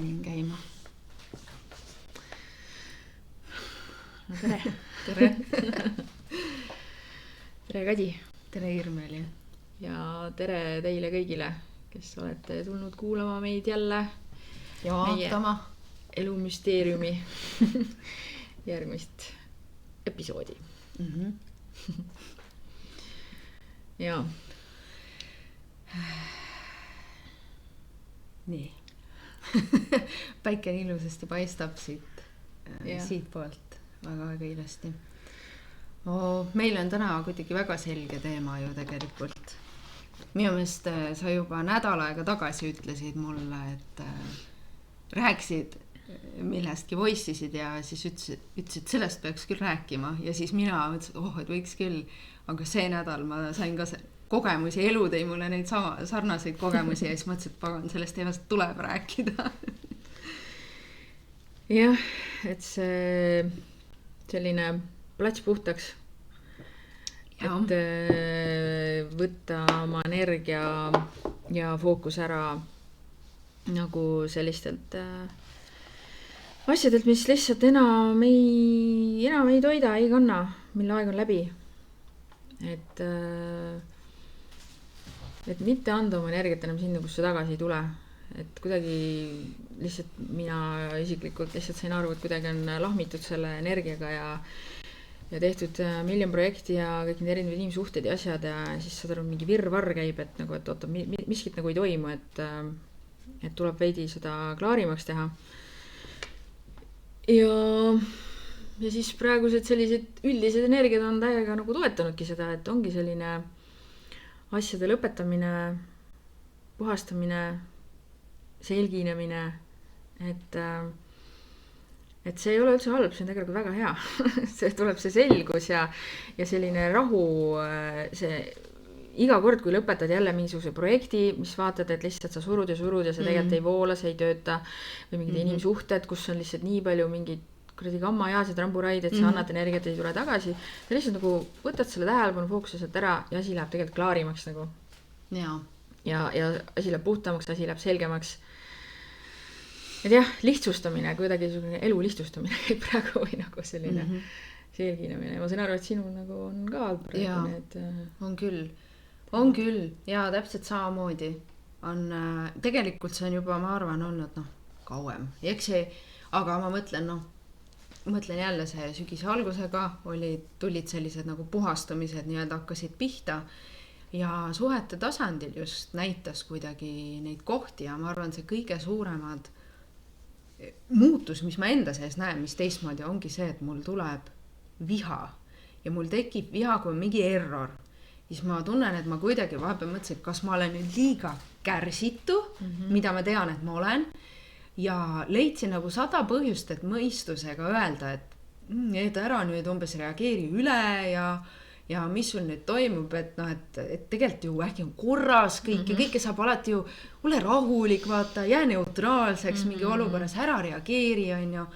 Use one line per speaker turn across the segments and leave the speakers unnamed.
panin käima.
No tere.
Tere.
Tere Kadi.
Tere Irmeli.
Ja tere teile kõigile, kes olete tulnud kuulama meid jälle.
Ja vaatama.
Elumüsteeriumi järgmist episoodi. Ja.
Nii. Päike ilusasti paistab siit poolt väga ilusti. Meil on täna kuidagi väga selge teema ju tegelikult. Minu meelest sa juba nädal aega tagasi ütlesid mulle, et rääkisid millestki voice'isid ja siis ütlesid, sellest peaks küll rääkima. Ja siis mina mõtlesin, et võiks küll. Aga see nädal ma sain ka kogemusi, elu tõi mulle neid sarnaseid kogemusi ja siis mõtlesin, et pagan, sellest teemast tuleb rääkida.
Jah, et see selline plats puhtaks. Ja. Et võtta oma energia ja fookus ära nagu sellistelt asjadelt, mis lihtsalt enam ei toida, ei kanna, mille aeg on läbi. Et mitte anda oma energiat enam sinna, kus see tagasi ei tule. Et kuidagi lihtsalt mina isiklikult lihtsalt sain aru, et kuidagi on lahmitud selle energiaga ja tehtud miljon projekti ja kõik need erinevad inimsuhted ja asjad ja siis saad aru, mingi virvarr käib, et nagu, et oota, miskit nagu ei toimu, et tuleb veidi seda klaarimaks teha. Ja siis praegused sellised üldised energiad on täiega nagu toetanudki seda, et ongi selline asjade lõpetamine, puhastamine, selginemine, et see ei ole üldse halb, see on tegelikult väga hea. See tuleb see selgus ja selline rahu, see iga kord, kui lõpetad jälle mingisuguse projekti, mis vaatad, et lihtsalt sa surud ja see tegelikult ei voola, see ei tööta või mingid inimsuhted, kus on lihtsalt nii palju mingid kuradi kammajaased ramburaid, et sa annad energiat ei tule tagasi. Sa lihtsalt nagu võtad selle tähelepanu fookuse sealt ära ja asi läheb tegelikult klaarimaks nagu. Ja asi läheb puhtamaks, asi läheb selgemaks. Et jah, lihtsustamine, kuidagi elu lihtsustamine käib praegu või nagu selline selginemine. Ma sain aru, et sinu nagu on ka praegu need...
On küll. Ja täpselt samamoodi. Tegelikult see on juba, ma arvan, olnud kauem. Aga ma mõtlen jälle see sügise algusega tulid sellised nagu puhastamised nii-öelda hakkasid pihta ja suhete tasandil just näitas kuidagi neid kohti ja ma arvan, see kõige suuremad muutus, mis ma enda sees näen, mis teistmoodi ongi see, et mul tuleb viha ja mul tekib viha, kui on mingi error. Siis ma tunnen, et ma kuidagi vahepeal mõtlesin, kas ma olen nüüd liiga kärsitu, mida ma tean, et ma olen. Ja leidsin nagu 100 põhjust, et mõistusega öelda, et ära nüüd umbes reageeri üle ja mis sul nüüd toimub, et tegelikult ju äkki on korras kõik ja kõike saab alati ju ole rahulik, vaata, jää neutraalseks mingi olukorras, ära reageeri, on ju.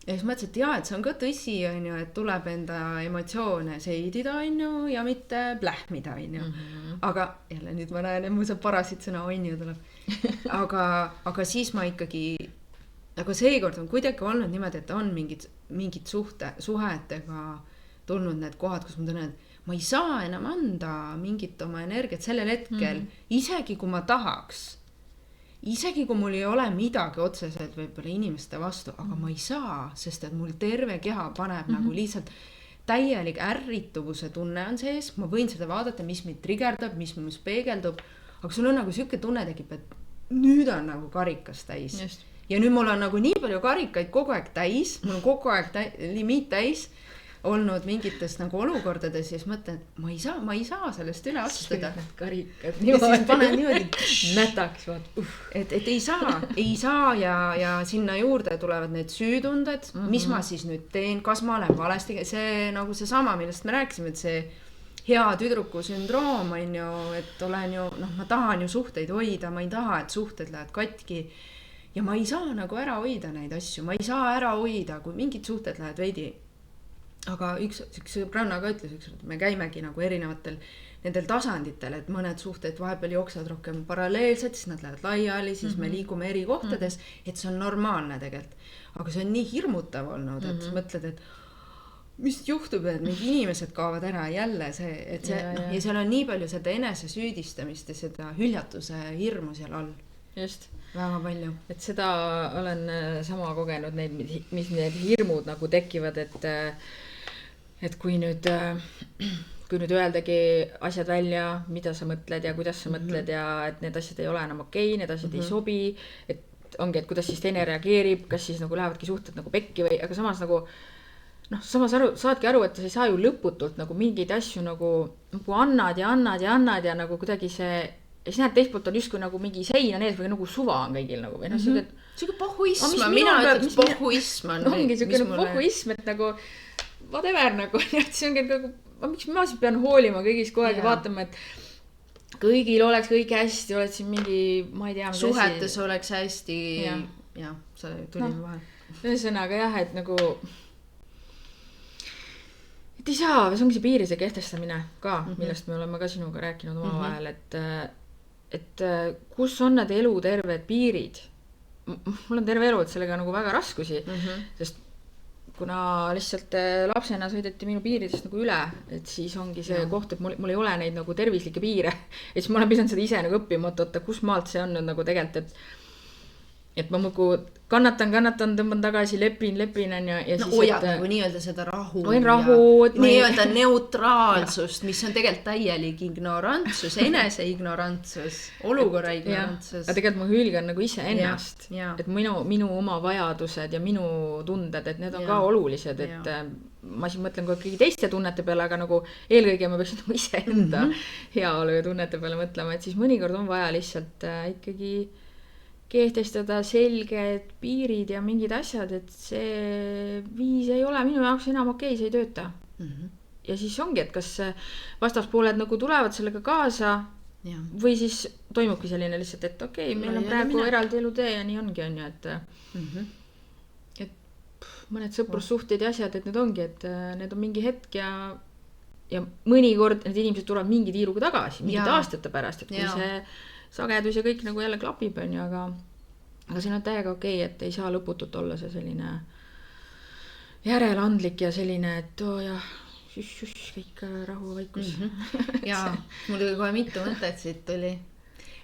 Ja siis mõtlesin, et see on ka tõsi, on ju, et tuleb enda emotsioone seidida, on ju, ja mitte plähmida, on ju. Aga jälle nüüd ma näen, et mu see parasit sõna on ju tuleb. Aga siis ma ikkagi, aga seekord on kuidagi olnud niimoodi, et on mingid suhetega tulnud need kohad, kus ma tunnen, et ma ei saa enam anda mingit oma energiat sellel hetkel, isegi kui ma tahaks. Isegi kui mul ei ole midagi otseselt võib-olla inimeste vastu, aga ma ei saa, sest et mul terve keha paneb nagu lihtsalt täielik ärrituvuse tunne on sees. Ma võin seda vaadata, mis mind trigerdab, mis mis peegeldub, aga sul on nagu siuke tunne tekib, et nüüd on nagu karikas täis. Just. Ja nüüd mul on nagu nii palju karikaid kogu aeg täis, mul on kogu aeg limiit täis olnud mingites nagu olukordades ja siis mõtlen, et ma ei saa sellest üle otsustada.
Karikad
ja siis panen niimoodi
nätaks,
et ei saa ja sinna juurde tulevad need süütunded, mis ma siis nüüd teen, kas ma olen valesti, see nagu see sama, millest me rääkisime, et see hea tüdruku sündroom on ju, et olen ju, ma tahan ju suhteid hoida, ma ei taha, et suhted lähevad katki ja ma ei saa nagu ära hoida neid asju, ma ei saa ära hoida, kui mingid suhted lähevad veidi aga üks sõbranna ka ütles, et me käimegi nagu erinevatel nendel tasanditel, et mõned suhted vahepeal jooksevad rohkem paralleelselt, siis nad lähevad laiali, siis me liigume eri kohtades, et see on normaalne tegelikult. Aga see on nii hirmutav olnud, et mõtled, et mis juhtub, et mingid inimesed kaovad ära jälle see, et see, ja seal on nii palju seda enesesüüdistamist ja seda hüljatuse hirmu seal all.
Just.
Väga palju.
Et seda olen sama kogenud, mis need hirmud nagu tekivad, et kui nüüd öeldagi asjad välja, mida sa mõtled ja kuidas sa mõtled ja et need asjad ei ole enam okei, need asjad ei sobi, et ongi, et kuidas siis teine reageerib, kas siis nagu lähevadki suhted nagu pekki või, aga samas nagu samas saadki aru, et sa ei saa ju lõputult nagu mingeid asju nagu annad ja nagu kuidagi see, ja siis näed, teistpoolt on justkui nagu mingi sein on ees või nagu suva on kõigil nagu, või
siuke pohhuism, mina ütleks pohhuism on.
Ongi siuke nagu pohhuism, et nagu whatever nagu, siis ongi nagu, miks ma siis pean hoolima kõigist kogu aeg ja vaatama, et kõigil oleks kõik hästi, oled siin mingi, ma ei tea.
Suhetes oleks hästi, ja see tuli vahel.
Ühesõnaga jah, et nagu et ei saa, see ongi see piirise kehtestamine ka, millest me oleme ka sinuga rääkinud omavahel, et kus on need eluterved piirid. Mul on terve elu, et sellega nagu väga raskusi, sest kuna lihtsalt lapsena sõideti minu piiridest nagu üle, et siis ongi see koht, et mul ei ole neid nagu tervislikke piire. Et siis ma olen pidanud seda ise nagu õppima, et kus maalt see on nagu tegelikult, et ma muidu kannatan, tõmban tagasi, lepin on ja siis...
Hoiad nagu nii-öelda seda rahu.
Hoin rahu.
Nii-öelda neutraalsust, mis on tegelikult täielik ignorantsus, enese ignorantsus, olukorra ignorantsus.
Aga tegelikult ma hülgan nagu ise ennast, et minu oma vajadused ja minu tunded, et need on ka olulised, et ma siin mõtlen kõigi teiste tunnete peale, aga nagu eelkõige ma peaksin nagu ise enda heaolu ja tunnete peale mõtlema, et siis mõnikord on vaja lihtsalt ikkagi kehtestada selged piirid ja mingid asjad, et see viis ei ole minu jaoks enam okei, see ei tööta. Ja siis ongi, et kas vastaspooled nagu tulevad sellega kaasa või siis toimubki selline lihtsalt, et okei, meil on praegu eraldi elutee ja nii ongi, et mõned sõprussuhted ja asjad, et need ongi, et need on mingi hetk ja mõnikord need inimesed tulevad mingi tiiruga tagasi, mingid aastate pärast, et kui see sagedus ja kõik nagu jälle klapib, aga see on täiega okei, et ei saa lõputult olla see selline järeleandlik ja selline, et kõik rahu, vaikus.
Jaa, mul oli kohe mitu mõtet siit tuli.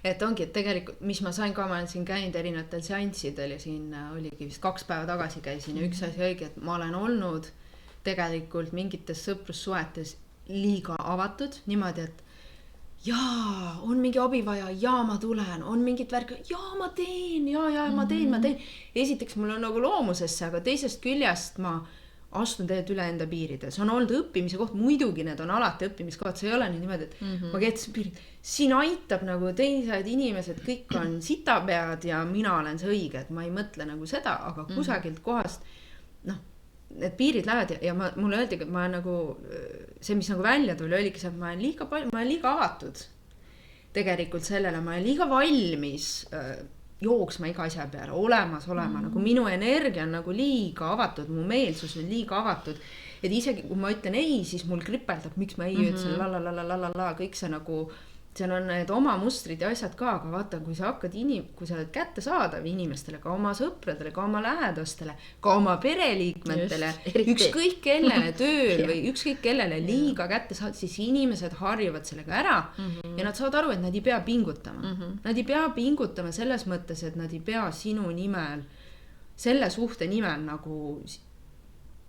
Et ongi, et tegelikult, mis ma sain ka, ma olen siin käinud erinevatel seanssidel ja siin oligi vist 2 päeva tagasi käisin ja üks asi oligi, et ma olen olnud tegelikult mingites sõprussuhetes liiga avatud, niimoodi, et on mingi abi vaja, ma tulen, on mingit värk, ma teen, ma teen. Esiteks mul on nagu loomusesse, aga teisest küljest ma astun tegelikult üle enda piiride. See on olnud õppimise koht, muidugi need on alati õppimiskohad, see ei ole niimoodi, et ma keetasin piirid. Siin aitab nagu teised inimesed, kõik on sitapead ja mina olen see õige, et ma ei mõtle nagu seda, aga kusagilt kohast, need piirid lähevad ja mulle öeldi, et ma nagu, see, mis nagu välja tuli, oligi see, et ma olen liiga avatud tegelikult sellele, ma olen liiga valmis jooksma iga asja peale, olemas olema, nagu minu energia on nagu liiga avatud, mu meelsus on liiga avatud, et isegi kui ma ütlen ei, siis mul kripeldab, miks ma ei ütlen la, kõik see nagu, seal on need oma mustrid ja asjad ka, aga vaata, kui sa hakkad kui sa oled kätte saadav inimestele, ka oma sõpradele, ka oma lähedastele, ka oma pereliikmetele, ükskõik kellele tööl või ükskõik kellele liiga kätte saad, siis inimesed harjuvad sellega ära ja nad saavad aru, et nad ei pea pingutama. Nad ei pea pingutama selles mõttes, et nad ei pea sinu nimel, selle suhte nimel nagu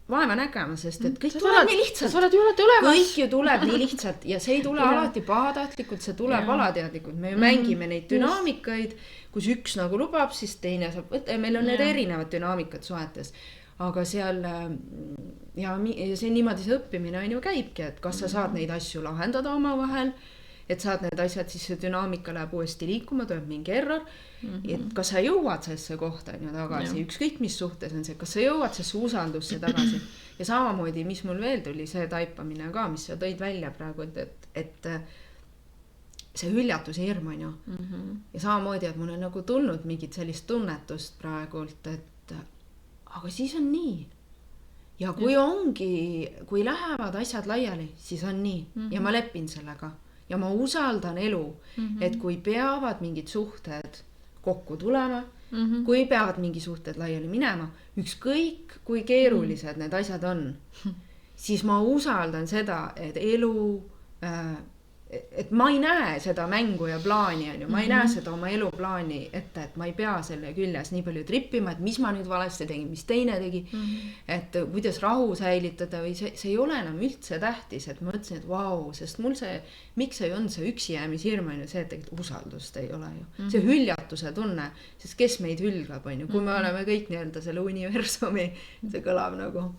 vaeva nägema, sest et kõik tuleb nii lihtsalt.
Sa oled ju alati olemas.
Kõik ju tuleb nii lihtsalt ja see ei tule alati pahatahtlikult, see tuleb alateadlikult. Me ju mängime neid dünaamikaid, kus üks nagu lubab, siis teine saab võtta ja meil on need erinevad dünaamikad suhetes. Aga seal ja see niimoodi see õppimine on ju käibki, et kas sa saad neid asju lahendada oma vahel, et saad need asjad, siis see dünaamika läheb uuesti liikuma, tuleb mingi error, et kas sa jõuad sellesse kohta tagasi, ükskõik mis suhtes on see, kas sa jõuad sellesse usaldusse tagasi. Ja samamoodi, mis mul veel tuli, see taipamine ka, mis sa tõid välja praegu, et see hüljatuse hirm on ju. Ja samamoodi, et mul on nagu tulnud mingit sellist tunnetust praegult, et aga siis on nii. ja kui lähevad asjad laiali, siis on nii ja ma lepin sellega ja ma usaldan elu, et kui peavad mingid suhted kokku tulema, kui peavad mingi suhted laiali minema, ükskõik kui keerulised need asjad on, siis ma usaldan seda, et elu et ma ei näe seda mängu ja plaani, on ju, ma ei näe seda oma eluplaani ette, et ma ei pea selle küljes nii palju trippima, et mis ma nüüd valesti tegin, mis teine tegi, et kuidas rahu säilitada või see ei ole enam üldse tähtis, et ma mõtlesin, et vau, sest mul miks ei olnud see üksi jäämishirm, on ju see, et tegelikult usaldust ei ole ju. See hüljatuse tunne, sest kes meid hülgab, on ju, kui me oleme kõik nii-öelda selle universumi, see kõlab nagu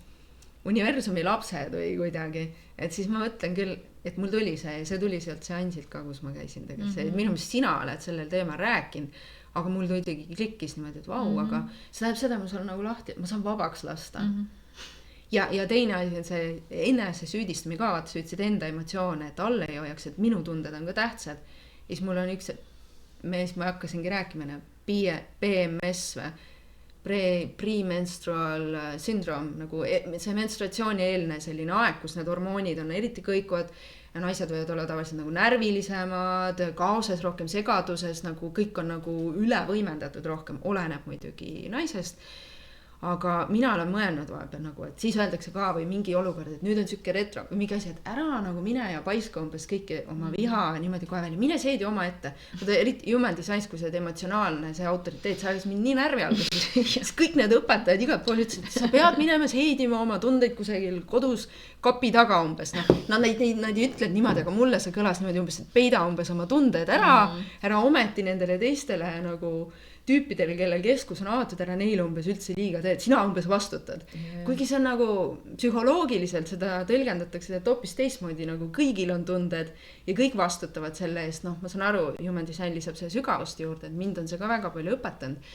universumi lapsed või kuidagi, et siis ma mõtlen küll, et mul tuli see tuli sealt seansilt ka, kus ma käisin tegelikult, minu meelest sina oled sellel teemal rääkinud, aga mul kuidagi klikkis niimoodi, et vau, aga see tähendab seda, ma saan nagu lahti, ma saan vabaks lasta. Ja teine asi on see enese süüdistamine ka, vaata, sa ütlesid enda emotsioone, et alla ei hoiaks, et minu tunded on ka tähtsad. Ja siis mul on üks mees, ma hakkasingi rääkima, PMS või premenstrual syndrome, nagu see menstruatsiooni eelne selline aeg, kus need hormoonid on eriti kõikuvad ja naised võivad olla tavaliselt nagu närvilisemad, kaoses rohkem, segaduses, nagu kõik on nagu üle võimendatud rohkem, oleneb muidugi naisest. Aga mina olen mõelnud vahepeal nagu, et siis öeldakse ka või mingi olukord, et nüüd on sükke retro või mingi asi, et ära nagu mine ja paiska umbes kõiki oma viha niimoodi kohe välja, mine seedi oma ette. Eriti Human Design, kui see emotsionaalne, see autoriteet, sa ajas mind nii närvi algas. Kõik need õpetajad igalt pool ütlesid, et sa pead minema seedima oma tundeid kusagil kodus kapi taga umbes. Nad ei ütled niimoodi, aga mulle see kõlas niimoodi umbes, et peida umbes oma tunded ära ometi nendele teistele nagu tüüpidele, kellel keskus on avatud, ära neile umbes üldse liiga teed, sina umbes vastutad. Kuigi see on nagu psühholoogiliselt seda tõlgendatakse, et hoopis teistmoodi nagu kõigil on tunded ja kõik vastutavad selle eest. Ma saan aru, Human Design lisab see sügavust juurde, et mind on see ka väga palju õpetanud.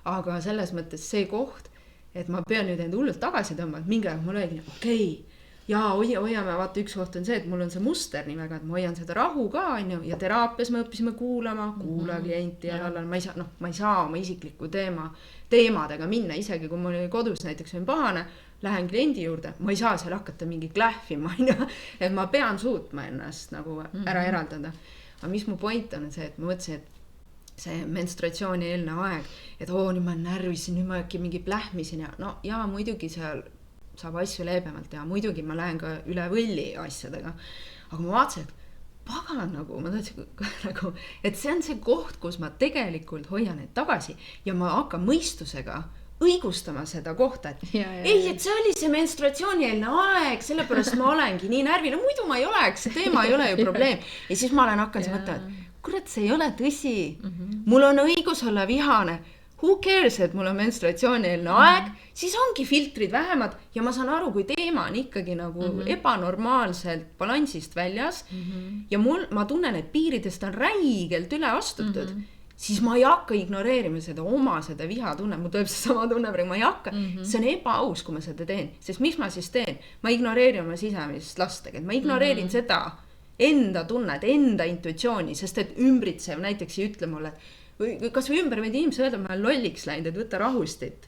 Aga selles mõttes see koht, et ma pean nüüd end hullult tagasi tõmbama, et mingi aeg mul olegi okei. Ja hoiame, vaata üks koht on see, et mul on see muster nii väga, et ma hoian seda rahu ka, ja teraapias me õppisime kuula klienti ja ma ei saa oma isikliku teemadega minna, isegi kui mul kodus näiteks on pahane, lähen kliendi juurde, ma ei saa seal hakata mingi klähvima, et ma pean suutma ennast nagu ära eraldada. Aga mis mu point on see, et ma mõtlesin, et see menstruatsiooni eelne aeg, et nüüd ma närvisin, nüüd ma äkki mingi plähmisin ja muidugi seal saab asju leebemalt ja muidugi ma lähen ka üle võlli asjadega. Aga ma vaatasin, et pagan nagu, ma tahtsin nagu, et see on see koht, kus ma tegelikult hoian need tagasi ja ma hakkan mõistusega õigustama seda kohta, et et see oli see menstruatsiooni-eelne aeg, sellepärast ma olengi nii närvil, muidu ma ei oleks, see teema ei ole ju probleem. Ja siis ma olen hakanud mõtlema, et kurat, see ei ole tõsi. Mul on õigus olla vihane. Who cares, et mul on menstruatsiooni-eelne aeg, siis ongi filtrid vähemad ja ma saan aru, kui teema on ikkagi nagu ebanormaalselt balansist väljas ja ma tunnen, et piiridest on räigelt üle astutud, siis ma ei hakka ignoreerima seda viha tunne, mul tuleb see sama tunne, ma ei hakka, see on ebaaus, kui ma seda teen, sest mis ma siis teen? Ma ignoreerin oma sisemist lastega, ma ignoreerin seda enda tunnet, enda intuitsiooni, sest et ümbritsev näiteks ei ütle mulle, või kas või ümber meid inimesed öelda, ma olen lolliks läinud, et võtta rahustit.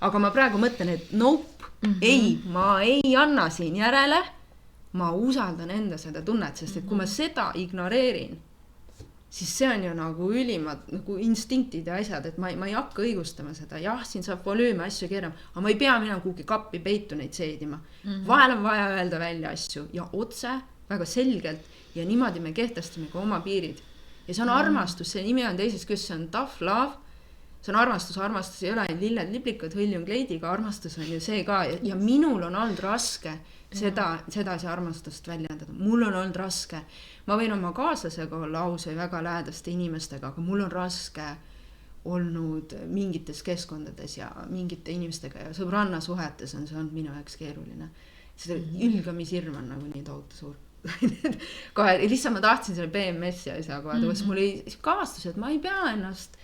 Aga ma praegu mõtlen, et nope, ei, ma ei anna siin järele, ma usaldan enda seda tunnet, sest et kui ma seda ignoreerin, siis see on ju nagu ülimad nagu instinktid ja asjad, et ma ei hakka õigustama seda. Jah, siin saab volüüme asju keerama, aga ma ei pea minema kuhugi kappi peitu neid seedima. Vahel on vaja öelda välja asju ja otse, väga selgelt ja niimoodi me kehtestame ka oma piirid. Ja see on armastus, see nimi on teises, kus see on tough love, see on armastus ei ole lilled liblikad, hõljung leidiga, armastus on ju see ka ja minul on olnud raske sedasi armastust väljendada, mul on olnud raske, ma võin oma kaaslasega olla aus või väga lähedaste inimestega, aga mul on raske olnud mingites keskkondades ja mingite inimestega ja sõbranna suhetes on see olnud minu jaoks keeruline, seda ülgamishirm on nagu nii tohutu suur. Kohe, lihtsalt ma tahtsin selle PMS ja isa kohe, mul oli kavastus, et ma ei pea ennast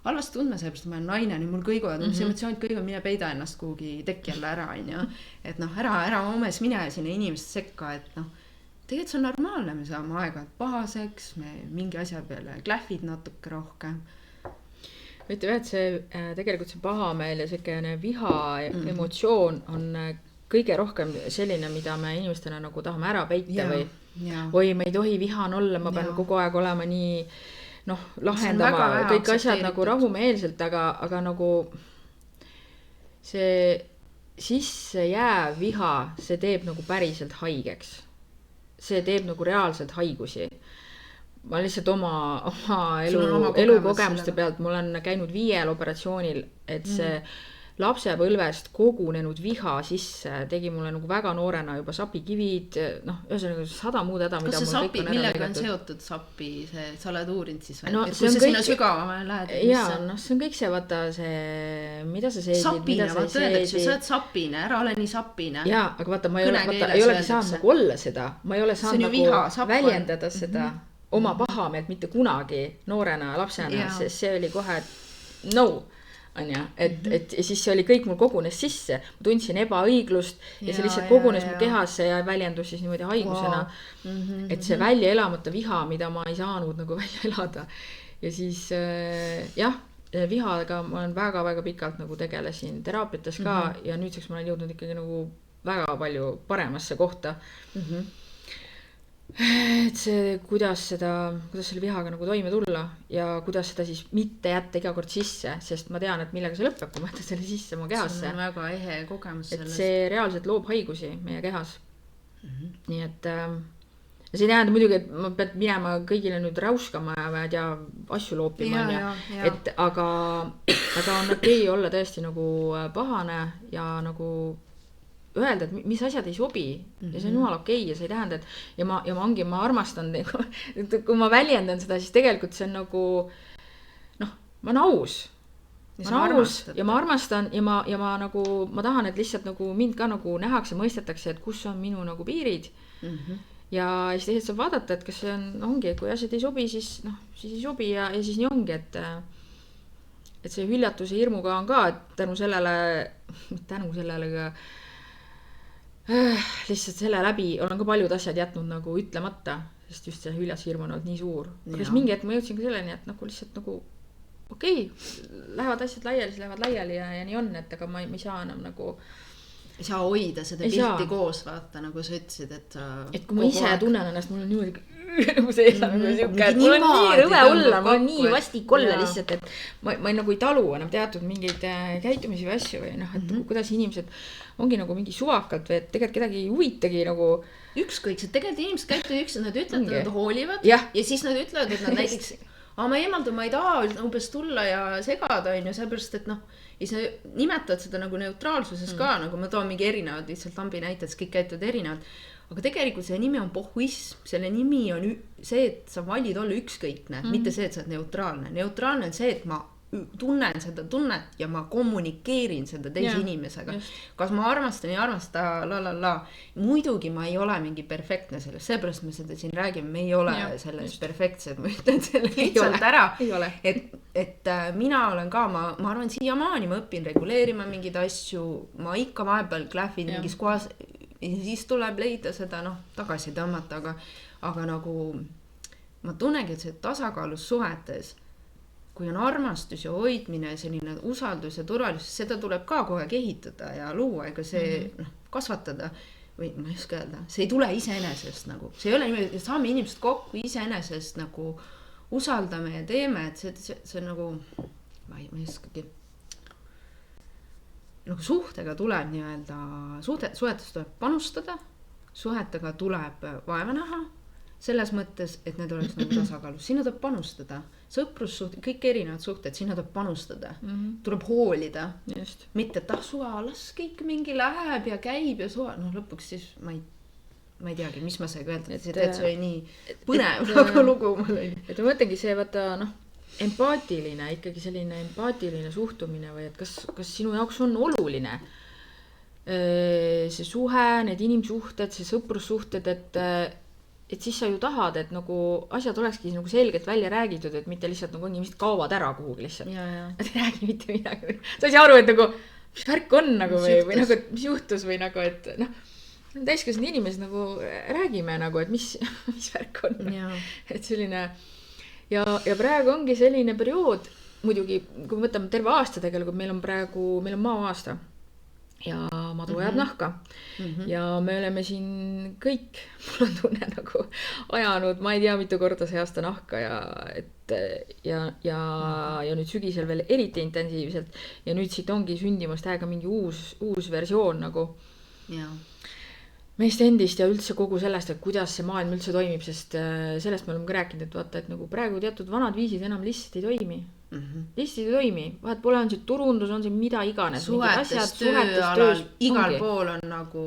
halvasti tundma, sellepärast ma olen naine, nii mul kõiguvad, mis emotsioonid kõiguvad, mine peida ennast kuhugi teki alla ära, et ära omes mine sinna inimest sekka, et tegelikult see on normaalne, me saame aega pahaseks, me mingi asja peale klähvid natuke rohkem.
ütleme jah, et see tegelikult see pahameel ja selline viha emotsioon on kõige rohkem selline, mida me inimestena nagu tahame ära peita või ma ei tohi vihane olla, ma pean kogu aeg olema nii lahendama kõik asjad nagu rahumeelselt, aga nagu see sisse jääv viha, see teeb nagu päriselt haigeks. See teeb nagu reaalselt haigusi. Ma lihtsalt oma elukogemuste pealt, ma olen käinud 5 operatsioonil, et see lapsepõlvest kogunenud viha sisse tegi mulle nagu väga noorena juba sapikivid, ühesõnaga 100 muud häda, mida
mul kõik on ära millega on seotud sapi, sa oled uurinud siis või? Kui sa sinna sügavama lähed?
Jaa, see on kõik see, vaata see, mida sa seedid,
sapine, vaata öeldakse, sa oled sapine, ära ole nii sapine.
Jaa, aga vaata, ma ei olegi saanud nagu olla seda, ma ei ole saanud nagu väljendada seda oma pahameelt mitte kunagi noorena lapsena, sest see oli kohe et siis see oli kõik mul kogunes sisse, ma tundsin ebaõiglust ja see lihtsalt kogunes mu kehasse ja väljendus siis niimoodi haigusena, et see välja elamata viha, mida ma ei saanud nagu välja elada. Ja siis vihaga ma olen väga-väga pikalt nagu tegelesin teraapiates ka ja nüüdseks ma olen jõudnud ikkagi nagu väga palju paremasse kohta. Et see, kuidas selle vihaga nagu toime tulla ja kuidas seda siis mitte jätta iga kord sisse, sest ma tean, et millega see lõpeb, kui ma jätan selle sisse oma kehasse.
See on väga ehe kogemus sellest.
Et see reaalselt loob haigusi meie kehas. Nii et see ei tähenda muidugi, et ma pead minema kõigile nüüd räuskama ja ma ei tea, asju loopima. Et aga on okei olla tõesti nagu pahane ja nagu öelda, et mis asjad ei sobi ja see on jumal okei ja see ei tähenda, et ja ma armastan, kui ma väljendan seda, siis tegelikult see on nagu ma olen aus. Ma olen aus ja ma armastan ja ma nagu, ma tahan, et lihtsalt nagu mind ka nagu nähakse, mõistetakse, et kus on minu nagu piirid ja siis teised saab vaadata, et kas see ongi, kui asjad ei sobi, siis ei sobi ja siis nii ongi, et see hüljatuse hirmuga on ka, et tänu sellele ka lihtsalt selle läbi olen ka paljud asjad jätnud nagu ütlemata, sest just see hüljashirm on olnud nii suur. Aga siis mingi hetk ma jõudsin ka selleni, et nagu lihtsalt nagu okei, lähevad asjad laiali, siis lähevad laiali ja nii on, et aga ma ei saa enam nagu
ei saa hoida seda pilti koos, vaata, nagu sa ütlesid,
et kui ma ise tunnen ennast, mul on niimoodi nagu sees nagu siuke, et mul on nii rõve olla, mul on nii vastik olla lihtsalt, et ma nagu ei talu enam teatud mingeid käitumisi või asju või et kuidas inimesed ongi nagu mingi suvakalt või et tegelikult kedagi ei huvitagi nagu
ükskõiksed, tegelikult inimesed käituvad ükskõik, nad ütlevad, et nad hoolivad ja siis nad ütlevad, et nad näiteks ma eemaldan, ma ei taha umbes tulla ja segada seepärast, et ja sa nimetad seda nagu neutraalsuses ka, nagu ma toon mingi erinevad lihtsalt lambi näited, kõik käituvad erinevalt, aga tegelikult see nimi on pohhuism, selle nimi on see, et sa valid olla ükskõikne, mitte see, et sa oled neutraalne. Neutraalne on see, et ma tunnen seda tunnet ja ma kommunikeerin seda teise inimesega. Kas ma armastan ja armasta, muidugi ma ei ole mingi perfektne sellest, seepärast me seda siin räägime, me ei ole selles perfektsed, ma ütlen selle lihtsalt ära, et mina olen ka, ma arvan siiamaani, ma õpin reguleerima mingeid asju, ma ikka vahepeal klähvin mingis kohas ja siis tuleb leida seda tagasi tõmmata, aga nagu ma tunnengi, et see tasakaalus suhetes, kui on armastus ja hoidmine, selline usaldus ja turvalisus, seda tuleb ka kogu aeg ehitada ja luua, ega see kasvatada või ma ei oska öelda, see ei tule iseenesest nagu, see ei ole niimoodi, saame inimesed kokku iseenesest nagu usaldame ja teeme, et see nagu ma ei oskagi nagu suhtega tuleb nii-öelda, suhetes tuleb panustada, suhetega tuleb vaeva näha, selles mõttes, et need oleks nagu tasakaalus, sinna tuleb panustada, sõprussuhted, kõik erinevad suhted, sinna tuleb panustada, tuleb hoolida, mitte, et suva, las kõik mingi läheb ja käib ja suva, lõpuks siis ma ei teagi, mis ma sai öelda, et see oli nii põnev nagu lugu mul oli.
Et ma mõtlengi see, vaata, empaatiline, ikkagi selline empaatiline suhtumine või et kas sinu jaoks on oluline see suhe, need inimsuhted, see sõprussuhted, et siis sa ju tahad, et nagu asjad olekski nagu selgelt välja räägitud, et mitte lihtsalt nagu inimesed kaovad ära kuhugi lihtsalt. Nad ei räägi mitte midagi. Sa ei saa aru, et nagu, mis värk on nagu või nagu, et mis juhtus või nagu, et täiskasvanud inimesed nagu räägime nagu, et mis värk on. Et selline ja praegu ongi selline periood, muidugi, kui me võtame terve aasta tegelikult, meil on maaaasta ja madu ajab nahka ja me oleme siin kõik, mul on tunne nagu ajanud, ma ei tea, mitu korda see aasta nahka ja nüüd sügisel veel eriti intensiivselt ja nüüd siit ongi sündimas täiega mingi uus versioon nagu meist endist ja üldse kogu sellest, et kuidas see maailm üldse toimib, sest sellest me oleme ka rääkinud, et vaata, et nagu praegu teatud vanad viisid enam lihtsalt ei toimi. Lihtsalt ei toimi. Vahet pole on see turundus, on see mida iganes.
Suhetes tööalal, igal pool on nagu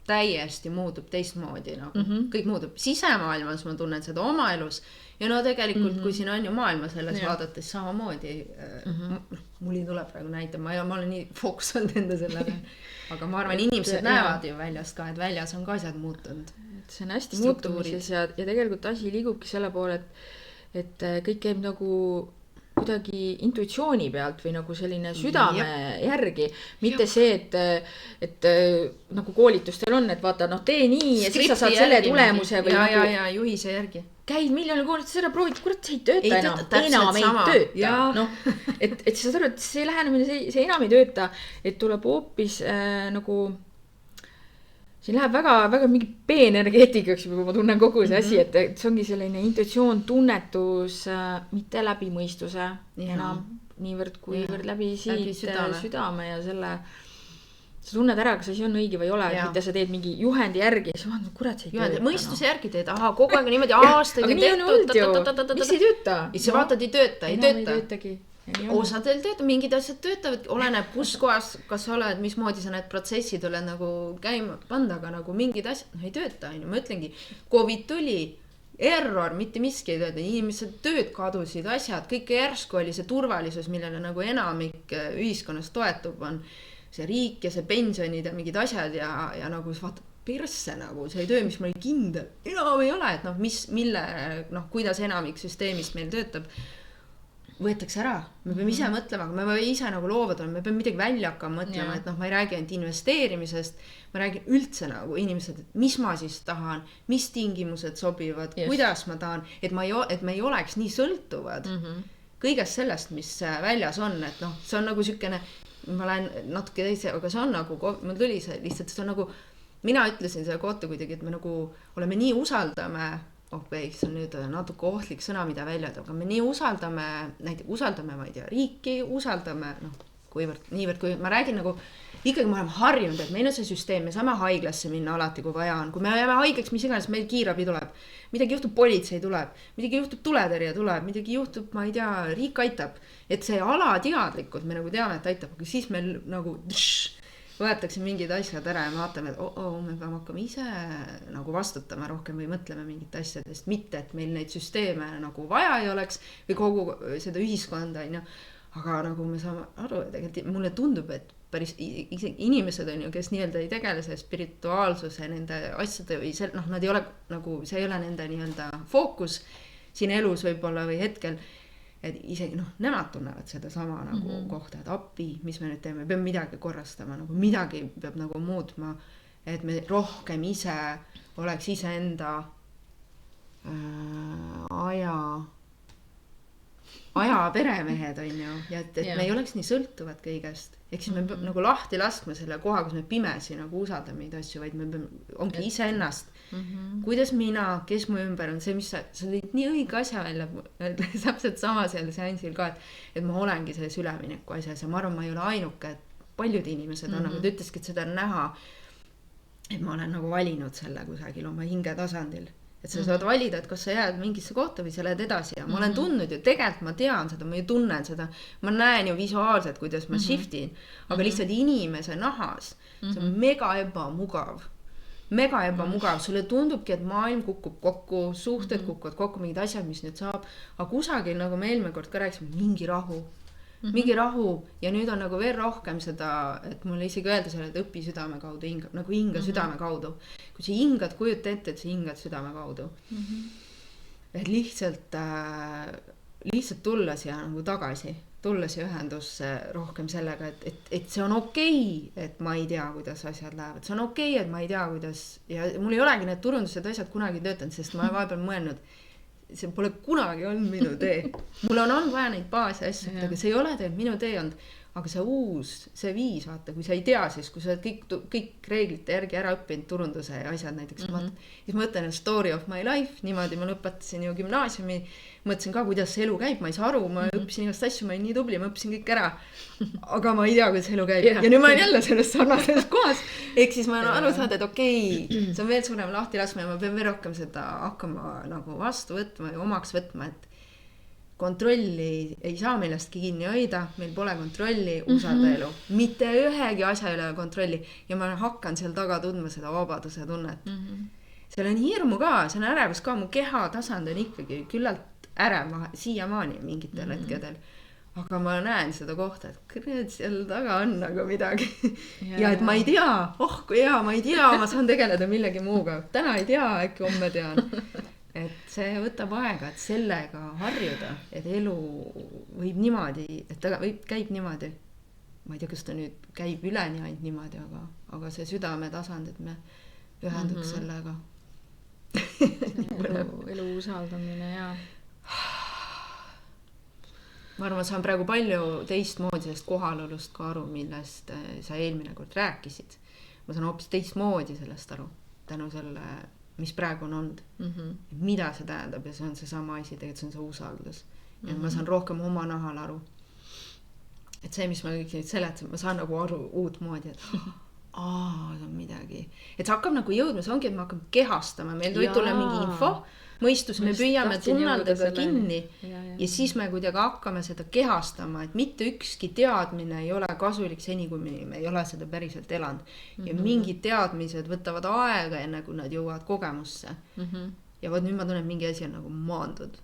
täiesti muutub teistmoodi. Nagu. Kõik muutub. Sisemaailmas ma tunnen seda oma elus. Ja no tegelikult, kui siin on ju maailma selles vaadates samamoodi, mul ei tule praegu näita, ma olen nii fookusanud enda sellele. Aga ma arvan, inimesed näevad ju väljast ka, et väljas on ka asjad muutunud.
See on hästi muutumises ja tegelikult asi liigubki selle poole, et kõik käib nagu kuidagi intuitsiooni pealt või nagu selline südame järgi. Mitte see, et nagu koolitustel on, et vaata, tee nii ja siis sa saad selle tulemuse. Või
ja juhise järgi.
Käid miljonil koolitustel ära, proovid, kurat, see ei tööta enam ei tööta. No, et sa saad aru, et see lähenemine, see enam ei tööta, et tuleb hoopis nagu siin läheb väga mingi B-energeetikaks juba ma tunnen kogu see asi, et see ongi selline intuitsioon, tunnetus, mitte läbi mõistuse enam niivõrd kuivõrd läbi südame ja selle sa tunned ära, kas asi on õige või ei ole, mitte sa teed mingi juhendi järgi ja sa vaatad, kurat, see ei tööta.
Mõistuse järgi teed, kogu aeg niimoodi aastaid
aga nii on olnud ju, mis ei tööta?
Ja sa vaatad, ei tööta. Osadel töötab, mingid asjad töötavad, oleneb kus kohas, kas sa oled, mismoodi sa need protsessid oled nagu käima panda, aga nagu mingid asjad ei tööta. Ma ütlengi, COVID tuli, error, mitte miski ei tööta, inimesed tööd kadusid, asjad, kõik järsku oli see turvalisus, millele nagu enamik ühiskonnas toetub on see riik ja see pensionid ja mingid asjad ja nagu vaata persse nagu, see töö, mis mul oli kindel, enam ei ole, et kuidas enamik süsteemist meil töötab, võetakse ära, me peame ise mõtlema, aga me peame ise nagu loovad olema, me peame midagi välja hakkama mõtlema, et ma ei räägi ainult investeerimisest, ma räägin üldse nagu inimesed, et mis ma siis tahan, mis tingimused sobivad, kuidas ma tahan, et me ei oleks nii sõltuvad kõigest sellest, mis väljas on, et see on nagu sükene, ma lähen natuke teise, aga see on nagu, mul tuli see lihtsalt, see on nagu, mina ütlesin selle kohta kuidagi, et me nagu oleme nii usaldame, see on nüüd natuke ohtlik sõna, mida välja tõob, aga me nii usaldame, ma ei tea, riiki, usaldame, niivõrd, kui ma räägin nagu, ikkagi me oleme harjunud, et meil on see süsteem, me saame haiglasse minna alati, kui vaja on, kui me jääme haigeks, mis iganes, meil kiirabi tuleb, midagi juhtub, politsei tuleb, midagi juhtub, tuletõrje tuleb, midagi juhtub, ma ei tea, riik aitab, et see alateadlikult, me nagu teame, et aitab, aga siis meil nagu võetakse mingid asjad ära ja me vaatame, et me peame hakkama ise nagu vastutama rohkem või mõtleme mingit asjadest, mitte et meil neid süsteeme nagu vaja ei oleks või kogu seda ühiskonda, aga nagu me saame aru, tegelikult mulle tundub, et päris inimesed on ju, kes nii-öelda ei tegele see spirituaalsuse nende asjade või nad ei ole nagu, see ei ole nende nii-öelda fookus siin elus võib-olla või hetkel, et isegi nemad tunnevad seda sama nagu kohta, et appi, mis me nüüd teeme, peame midagi korrastama, nagu midagi peab nagu muutma, et me rohkem ise oleks iseenda aja peremehed on ju, ja et me ei oleks nii sõltuvad kõigest, ehk siis me peame nagu lahti laskma selle koha, kus me pimesi nagu usaldame neid asju, vaid me peame, ongi ise ennast, kuidas mina, kes mu ümber on, see, mis sa tõid nii õige asja välja, täpselt sama seal seansil ka, et ma olengi selles ülemineku asjas ja ma arvan, ma ei ole ainuke, et paljud inimesed on, aga ta ütleski, et seda on näha, et ma olen nagu valinud selle kusagil oma hinge tasandil. Et sa saad valida, et kas sa jääd mingisse kohta või sa lähed edasi ja ma olen tundnud ju, tegelikult ma tean seda, ma ju tunnen seda, ma näen ju visuaalselt, kuidas ma shiftin, aga lihtsalt inimese nahas, see on mega ebamugav, sulle tundubki, et maailm kukub kokku, suhted kukuvad kokku, mingid asjad, mis nüüd saab, aga kusagil, nagu me eelmine kord ka rääkisime, mingi rahu ja nüüd on nagu veel rohkem seda, et mulle isegi öelda selle, et õpi südame kaudu, nagu hinga südame kaudu. Kui sa hingad, kujuta ette, et sa hingad südame kaudu. Et lihtsalt tulla siia nagu tagasi, tulla siia ühendusse rohkem sellega, et see on okei, et ma ei tea, kuidas asjad lähevad. See on okei, et ma ei tea, kuidas, ja mul ei olegi need turundused asjad kunagi töötanud, sest ma olen vahepeal mõelnud, see pole kunagi olnud minu tee. Mul on vaja neid baasi asju, aga see ei ole tegelikult minu tee olnud. Aga see viis, vaata, kui sa ei tea, siis kui sa oled kõik reeglite järgi ära õppinud, turunduse ja asjad näiteks, siis ma mõtlen story of my life, niimoodi ma lõpetasin ju gümnaasiumi, mõtlesin ka, kuidas see elu käib, ma ei saa aru, ma õppisin igast asju, ma olin nii tubli, ma õppisin kõik ära, aga ma ei tea, kuidas elu käib. Ja nüüd ma olen jälle selles sarnases kohas, ehk siis ma olen aru saada, et okei, see on veel suurem lahti laskma ja ma pean veel rohkem seda hakkama nagu vastu võtma ja omaks võtma, et kontrolli ei saa millestki kinni hoida, meil pole kontrolli, usalda elu. Mitte ühegi asja üle kontrolli ja ma hakkan seal taga tundma seda vabaduse tunnet. Seal on hirmu ka, see on ärevus ka, mu keha tasand on ikkagi küllalt ärev siiamaani mingitel hetkedel. Aga ma näen seda kohta, et kõrred seal taga on nagu midagi. Ja et ma ei tea, kui hea, ma ei tea, ma saan tegeleda millegi muuga. Täna ei tea, äkki homme tean. Et see võtab aega, et sellega harjuda, et elu võib niimoodi, et ta käib niimoodi. Ma ei tea, kas ta nüüd käib üleni ainult niimoodi, aga see südame tasand, et me ühenduks sellega.
elu usaldamine ja
ma arvan, ma saan praegu palju teistmoodi sellest kohalolust ka aru, millest sa eelmine kord rääkisid. Ma saan hoopis teistmoodi sellest aru tänu selle, mis praegu on olnud. Mida see tähendab ja see on see sama asi, tegelikult see on see usaldus. Ja ma saan rohkem oma nahal aru. Et see, mis ma kõik nüüd seletasin, ma saan nagu aru uut moodi, et see on midagi. Et see hakkab nagu jõudma, see ongi, et ma hakkam kehastama. Meil võib tulla mingi info, mõistus, me püüame tunnaldada kinni ja siis me kuidagi hakkame seda kehastama, et mitte ükski teadmine ei ole kasulik seni, kui me ei ole seda päriselt elanud. Ja mingid teadmised võtavad aega enne, kui nad jõuavad kogemusse. Ja nüüd ma tunnen, mingi asi on nagu maandud.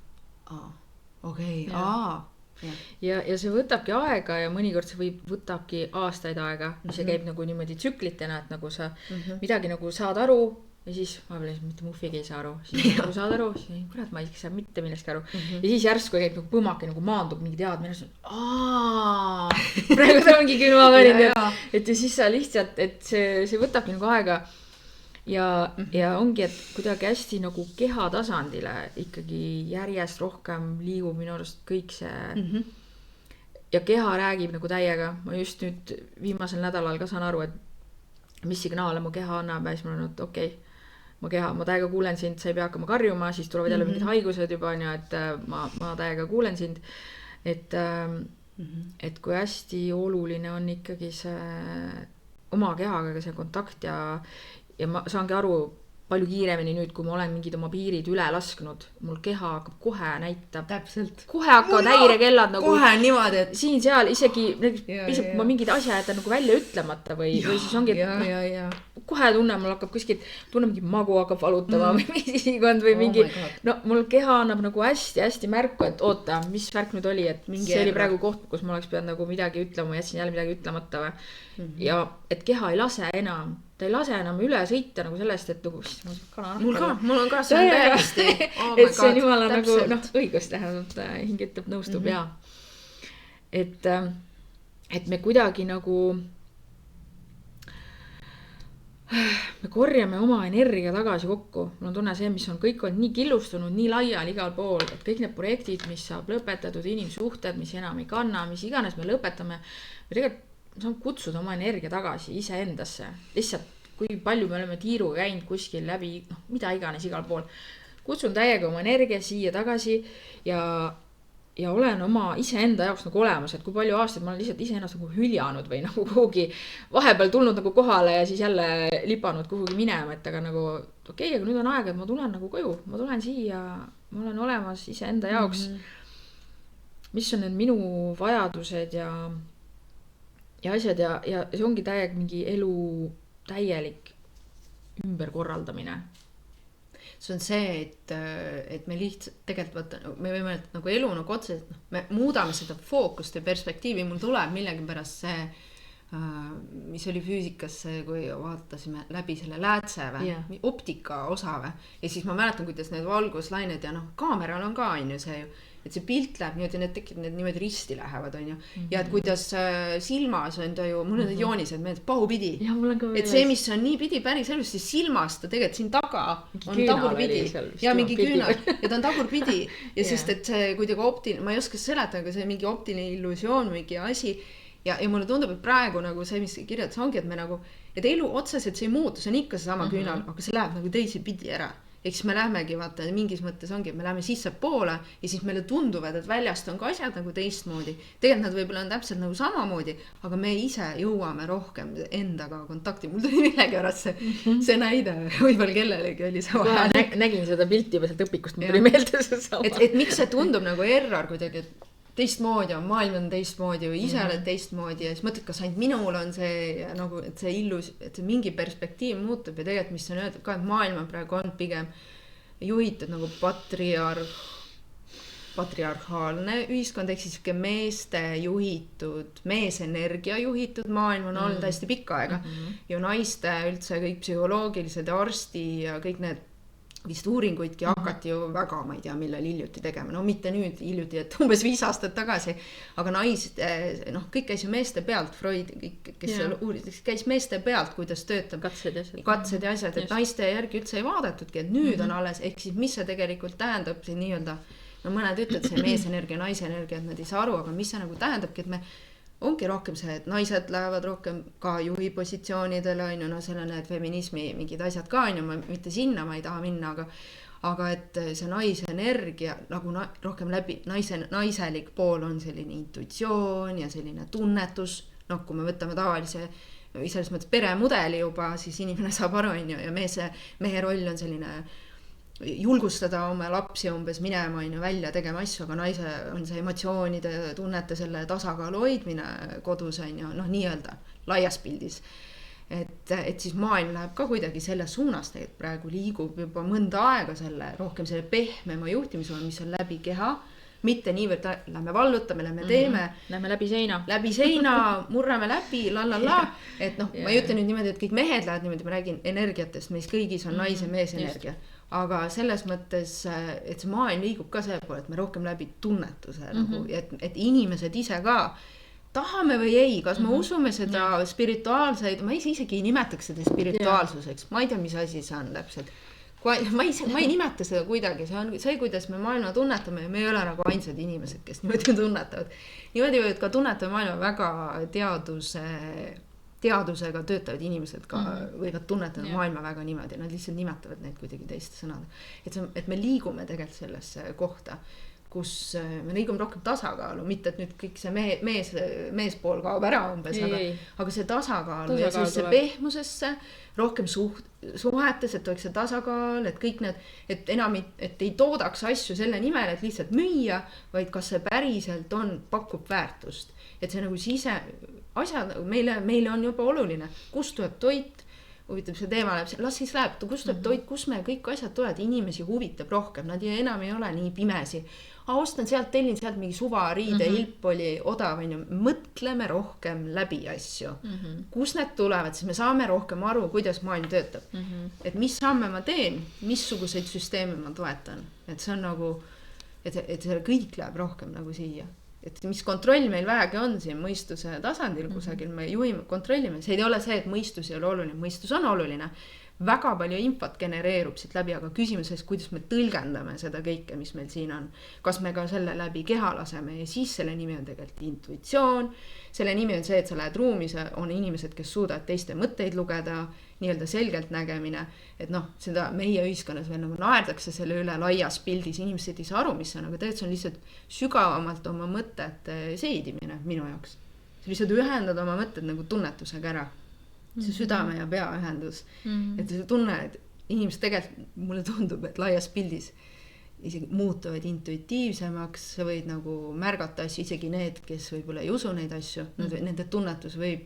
Ja see võtabki aega ja mõnikord see võtabki aastaid aega, mis see käib nagu niimoodi tsüklitena, et nagu sa midagi nagu saad aru ja siis ma veel mitte muffigi ei saa aru, siis nagu saad aru, siis kurat, ma ei saa mitte millestki aru. Ja siis järsku käib nagu põmmake, nagu maandub mingi teadmine, praegu ta ongi küll ma võrin, et ja siis sa lihtsalt, et see võtabki nagu aega ja ongi, et kuidagi hästi nagu keha tasandile ikkagi järjest rohkem liigub minu arust kõik see ja keha räägib nagu täiega. Ma just nüüd viimasel nädalal ka saan aru, et mis signaale mu keha annab ja siis ma olen, et okei, ma täiega kuulen sind, sa ei pea hakkama karjuma, siis tulevad jälle mingid haigused juba, et ma täiega kuulen sind, et kui hästi oluline on ikkagi see oma kehaga see kontakt ja ma saangi aru palju kiiremini nüüd, kui ma olen mingid oma piirid üle lasknud, mul keha hakkab kohe näitab.
Täpselt.
Kohe hakkavad häirekellad nagu.
Kohe niimoodi, et
siin seal isegi, pisab, kui ma mingid asja jätan nagu välja ütlemata või siis ongi, kohe tunnen, mul hakkab kuskilt, tunnen mingi magu hakkab valutama või misikond või mingi, no mul keha annab nagu hästi märku, et oota, mis värk nüüd oli, et see oli praegu koht, kus ma oleks pidanud nagu midagi ütlema, jätsin jälle midagi ütlemata või. Ja et keha ei lase enam, ta ei lase enam üle sõita nagu sellest, et nagu
mul on ka see on täiesti
et see on jumala nagu õigust tähendab, hingetab, nõustub ja et me kuidagi nagu me korjame oma energia tagasi kokku. Mul on tunne see, mis on kõik olnud nii killustunud, nii laial igal pool, et kõik need projektid, mis saab lõpetatud, inimsuhted, mis enam ei kanna, mis iganes me lõpetame, me tegelikult saame kutsuda oma energia tagasi ise endasse. Lihtsalt, kui palju me oleme tiiruga käinud kuskil läbi, mida iganes igal pool. Kutsun täiega oma energia siia tagasi ja olen oma iseenda jaoks nagu olemas, et kui palju aastaid ma olen lihtsalt iseennast nagu hüljanud või nagu kuhugi vahepeal tulnud nagu kohale ja siis jälle lipanud kuhugi minema, et aga nagu okei, aga nüüd on aeg, et ma tulen nagu koju, ma tulen siia, ma olen olemas iseenda jaoks, mis on need minu vajadused ja asjad ja see ongi täiega mingi elu täielik ümberkorraldamine.
See on see, et me lihtsalt tegelikult me võime nagu elu nagu otseselt, me muudame seda fookust ja perspektiivi, mul tuleb millegipärast see mis oli füüsikasse, kui vaatasime läbi selle läätse optika osa ja siis ma mäletan, kuidas need valguslained ja kaameral on ka on ju see ju, et see pilt läheb niimoodi, need niimoodi risti lähevad on ju ja et kuidas silmas on ta ju, mul on need joonised meeldib pahupidi, et see, mis on nii pidi päris elus, siis silmas ta tegelikult siin taga on tagurpidi ja mingi küünal ja ta on tagurpidi ja sest, et see kuidagi ma ei oska seletada, aga see mingi optiline illusioon, mingi asi ja mulle tundub, et praegu nagu see, mis kirjatas ongi, et me nagu, et elu otseselt see ei muutu, see on ikka see sama küünal, aga see läheb nagu teisi pidi ära. Ehk siis me lähmegi, vaata, mingis mõttes ongi, et me läheme sisse poole ja siis meile tunduvad, et väljast on ka asjad nagu teistmoodi. Tegelikult nad võib-olla on täpselt nagu samamoodi, aga me ise jõuame rohkem endaga kontakti. Mul tuli millegi pärast see näide, võib-olla kellelegi oli see
vahe. Nägin seda pilti juba sealt õpikust, mul tuli meelde see sama.
Et miks see tundub nagu error kuidagi, et teistmoodi on, maailm on teistmoodi või ise oled teistmoodi ja siis mõtled, kas ainult minul on see nagu, et see et see mingi perspektiiv muutub ja tegelikult, mis on öeldud ka, et maailm on praegu on pigem juhitud nagu patriarhaalne ühiskond, ehk siis meeste juhitud, meesenergia juhitud maailm on olnud hästi pikka aega ja naiste üldse kõik psühholoogilised ja arsti ja kõik need vist uuringuidki hakati ju väga, ma ei tea, millal hiljuti tegema, no mitte nüüd hiljuti, et umbes 5 aastat tagasi, aga kõik käis ju meeste pealt, Freud, kes uuris, käis meeste pealt, kuidas töötab katsed ja asjad, et naiste järgi üldse ei vaadatudki, et nüüd on alles, ehk siis mis see tegelikult tähendab, see nii-öelda, no mõned ütled, see meesenergia, naisenergia, et nad ei saa aru, aga mis see nagu tähendabki, et me ongi rohkem see, et naised lähevad rohkem ka juhi positsioonidele, on ju, no seal on need feminismi mingid asjad ka, on ju, ma mitte sinna ma ei taha minna, aga et see naise energia nagu rohkem läbi, naiselik pool on selline intuitsioon ja selline tunnetus, noh, kui me võtame tavalise selles mõttes peremudeli juba, siis inimene saab aru, on ju, ja mehe roll on selline julgustada oma lapsi umbes minema välja tegema asju, aga naise on see emotsioonide, tunnete selle tasakaalu hoidmine kodus on ju, noh nii-öelda laias pildis. Et siis maailm läheb ka kuidagi selle suunas, et praegu liigub juba mõnda aega rohkem selle pehmema juhtimise, mis on läbi keha, mitte niivõrd lähme vallutame, lähme teeme.
Lähme läbi
seina, murrame läbi, et noh, ma ei ütle nüüd niimoodi, et kõik mehed lähevad niimoodi, ma räägin energiatest, meis kõigis on naise mees energia. Aga selles mõttes, et see maailm liigub ka selle poole, et me rohkem läbi tunnetuse, nagu, et inimesed ise ka tahame või ei, kas me usume seda spirituaalseid, ma isegi ei nimetaks seda spirituaalsuseks, ma ei tea, mis asi see on täpselt. Ma ei nimeta seda kuidagi, see on see, kuidas me maailma tunnetame ja me ei ole nagu ainsad inimesed, kes niimoodi tunnetavad. Niimoodi võivad ka tunnetada maailma väga teadusega töötavad inimesed ka võivad tunnetada maailma väga niimoodi, nad lihtsalt nimetavad neid kuidagi teiste sõnade. Et me liigume tegelikult sellesse kohta, kus me liigume rohkem tasakaalu, mitte et nüüd kõik see meespool kaob ära umbes, aga see tasakaalu ja see pehmusesse, rohkem suhetes, et oleks see tasakaal, et kõik need, et enam et ei toodaks asju selle nimel, et lihtsalt müüa, vaid kas see päriselt pakub väärtust. Et see nagu asjad meile on juba oluline, kust tuleb toit, huvitab see teema läheb, las siis läheb, kust tuleb toit, kus me kõik asjad tulevad, inimesi huvitab rohkem, nad enam ei ole nii pimesi. Ostan sealt, tellin sealt mingi suvariide, ilp oli odav, mõtleme rohkem läbi asju. Kus need tulevad, siis me saame rohkem aru, kuidas maailm töötab. Et mis samme ma teen, missuguseid süsteeme ma toetan. Et see on nagu, et see kõik läheb rohkem nagu siia. Et mis kontroll meil vähegi on siin mõistuse tasandil kusagil, me juhime, kontrollime. See ei ole see, et mõistus ei ole oluline. Mõistus on oluline. Väga palju infot genereerub siit läbi, aga küsimus on, kuidas me tõlgendame seda kõike, mis meil siin on. Kas me ka selle läbi keha laseme ja siis selle nimi on tegelikult intuitsioon. Selle nimi on see, et sa lähed ruumis, on inimesed, kes suudavad teiste mõtteid lugeda, nii-öelda selgelt nägemine. Et noh, seda meie ühiskonnas veel nagu naerdakse selle üle laias pildis. Inimesed ei saa aru, mis on, aga tegelikult see on lihtsalt sügavamalt oma mõtete seedimine minu jaoks. Sa lihtsalt ühendad oma mõtted nagu tunnetusega ära. See südame ja pea ühendus. Et see tunne, et inimesed tegelikult, mulle tundub, et laias pildis isegi muutuvad intuitiivsemaks, sa võid nagu märgata asju, isegi need, kes võib-olla ei usu neid asju, nende tunnetus võib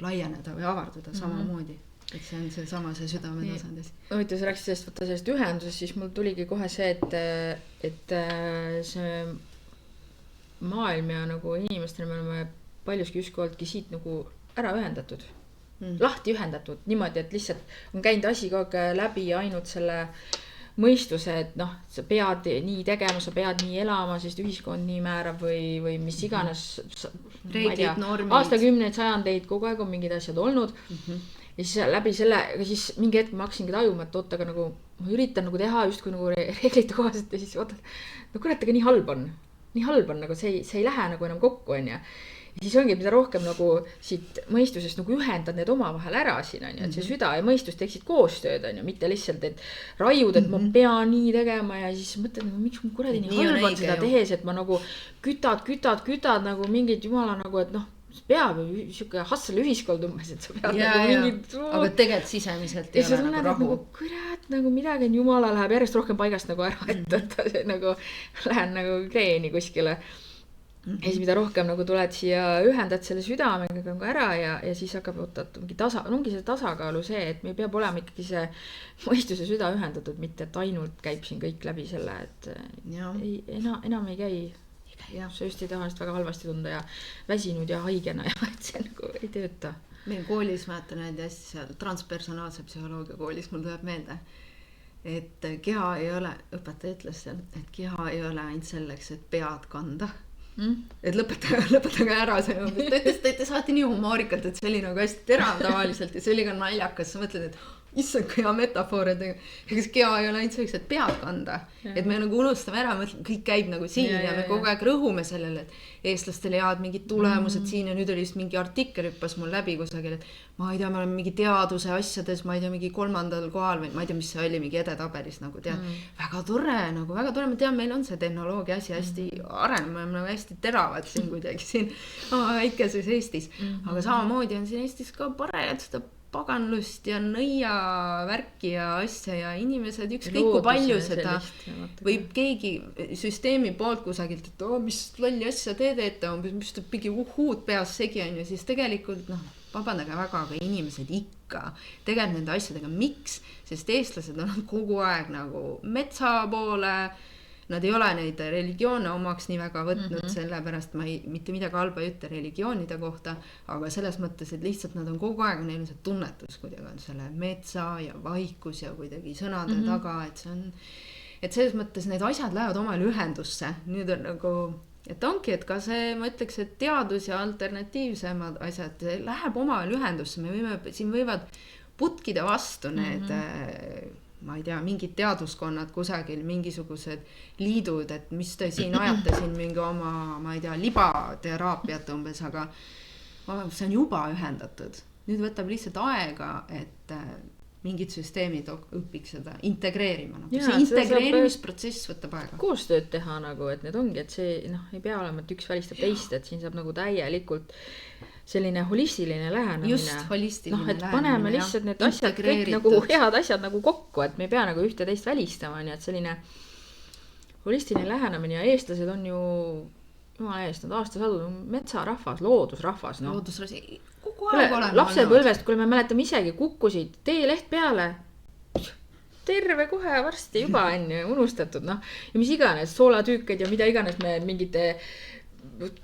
laieneda või avarduda samamoodi. Et see on see südame tasandis.
Huvitav, sa rääkisid sellest ühendusest, siis mul tuligi kohe see, et see maailm ja nagu inimestele me oleme paljuski justkui oldki siit nagu ära ühendatud, lahti ühendatud niimoodi, et lihtsalt on käinud asi kogu aeg läbi ainult selle mõistuse, et noh, sa pead nii tegema, sa pead nii elama, sest ühiskond nii määrab või mis iganes,
reeglid, normid,
aastakümneid, sajandeid, kogu aeg on mingid asjad olnud. Ja siis läbi selle, aga siis mingi hetk ma hakkasingi tajuma, et oot, aga nagu ma üritan nagu teha justkui nagu reeglite kohaselt ja siis oot, no kurat, aga nii halb on nagu see ei lähe nagu enam kokku, on ju. Ja siis ongi, mida rohkem nagu siit mõistusest nagu ühendad need omavahel ära siin, on ju, et see süda ja mõistus teeksid koostööd, on ju, mitte lihtsalt, et raiud, et ma pean nii tegema ja siis mõtled, miks ma kuradi nii halb on seda tehes, et ma nagu kütad nagu mingid jumala nagu, et noh, peab ju siuke hassel ühiskond umbes, et sa pead nagu mingid
aga tegelikult sisemiselt ei ole nagu rahu.
Kurat, nagu midagi on jumala läheb järjest rohkem paigast nagu ära, et nagu lähen nagu kreeni kuskile. Ja siis mida rohkem nagu tuled siia, ühendad selle südamega nagu ära ja siis hakkab ongi see tasakaalu see, et meil peab olema ikkagi see mõistuse süda ühendatud, mitte et ainult käib siin kõik läbi selle, et enam ei käi. See just ei taha ennast väga halvasti tunda ja väsinud ja haigena ja et see nagu ei tööta.
Meil koolis mäletan hästi seal transpersonaalse psühholoogia koolis mul tuleb meelde, et keha ei ole, õpetaja ütles seal, et keha ei ole ainult selleks, et pead kanda. Et lõpetage ära see, te saate nii humoorikalt, et see oli nagu hästi terav tavaliselt ja see oli ka naljakas, sa mõtled, et issand, kui hea metafoor, et kas keha ei ole ainult selleks, et pead kanda, et me nagu unustame ära, mõtleme, kõik käib nagu siin ja me kogu aeg rõhume sellele, et eestlastel head mingid tulemused siin ja nüüd oli just mingi artikkel hüppas mul läbi kusagil, et ma ei tea, me oleme mingi teaduse asjades, ma ei tea, mingi 3. kohal või ma ei tea, mis see oli, mingi edetabelis nagu tead, väga tore, ma tean, meil on see tehnoloogia asi hästi arenenud, me oleme nagu hästi teravad siin kuidagi siin väikeses Eestis, aga samamoodi on siin Eestis ka parajalt seda paganlust ja nõia värki ja asja ja inimesed ükskõik kui palju seda võib keegi süsteemi poolt kusagilt, et mis lolli asja te teete, mis te mingi uhuud peas segi on ju, siis tegelikult vabandage väga, aga inimesed ikka tegelikult nende asjadega, miks? Sest eestlased on kogu aeg nagu metsa poole, nad ei ole neid religioone omaks nii väga võtnud, sellepärast ma mitte midagi halba ei ütle religioonide kohta, aga selles mõttes, et lihtsalt nad on kogu aeg, neil on see tunnetus kuidagi on selle metsa ja vaikus ja kuidagi sõnade taga, et see on, et selles mõttes need asjad lähevad omale ühendusse, nüüd on nagu, et ongi, et ka see, ma ütleks, et teadus ja alternatiivsemad asjad läheb omale ühendusse, me võime, siin võivad putkida vastu need ma ei tea, mingid teaduskonnad kusagil, mingisugused liidud, et mis te siin ajate siin mingi oma, ma ei tea, libateraapiat umbes, aga see on juba ühendatud. Nüüd võtab lihtsalt aega, et mingid süsteemid õpiks seda integreerima. See integreerimisprotsess võtab aega.
Koostööd teha nagu, et need ongi, et see ei pea olema, et üks välistab teist, et siin saab nagu täielikult selline holistiline lähenemine.
Just, holistiline
lähenemine. Et paneme lihtsalt need asjad, kõik nagu head asjad nagu kokku, et me ei pea nagu ühte teist välistama, nii et selline holistiline lähenemine ja eestlased on ju, jumala eest, nad aastasadu, metsarahvas, loodusrahvas.
Loodusrahvas, kogu aeg oleme
lapsepõlvest, kui me mäletame isegi, kukkusid teeleht peale, terve kohe varsti juba on unustatud, ja mis iganes, soolatüükeid ja mida iganes me mingite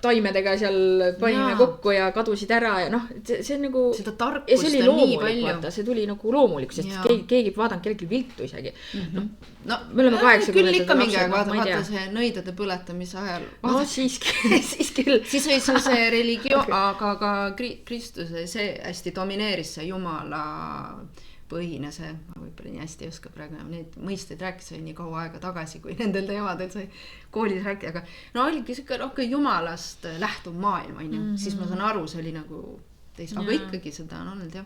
taimedega seal panime kokku ja kadusid ära ja see on nagu
seda tarkust on nii palju
vaata, see tuli nagu loomulik, sest keegi vaadanud kellelgi viltu isegi
me oleme 80 küll ikka mingi aeg vaata see nõidade põletamise ajal
siis küll
siis võis see religioon, aga ka Kristuse see hästi domineeris see jumala põhine see, ma võib-olla nii hästi ei oska praegu neid mõisteid rääkis sai nii kaua aega tagasi, kui nendel teemadel sai koolis rääkida, aga oligi siuke rohkem jumalast lähtuv maailm, siis ma saan aru, see oli nagu aga ikkagi seda on olnud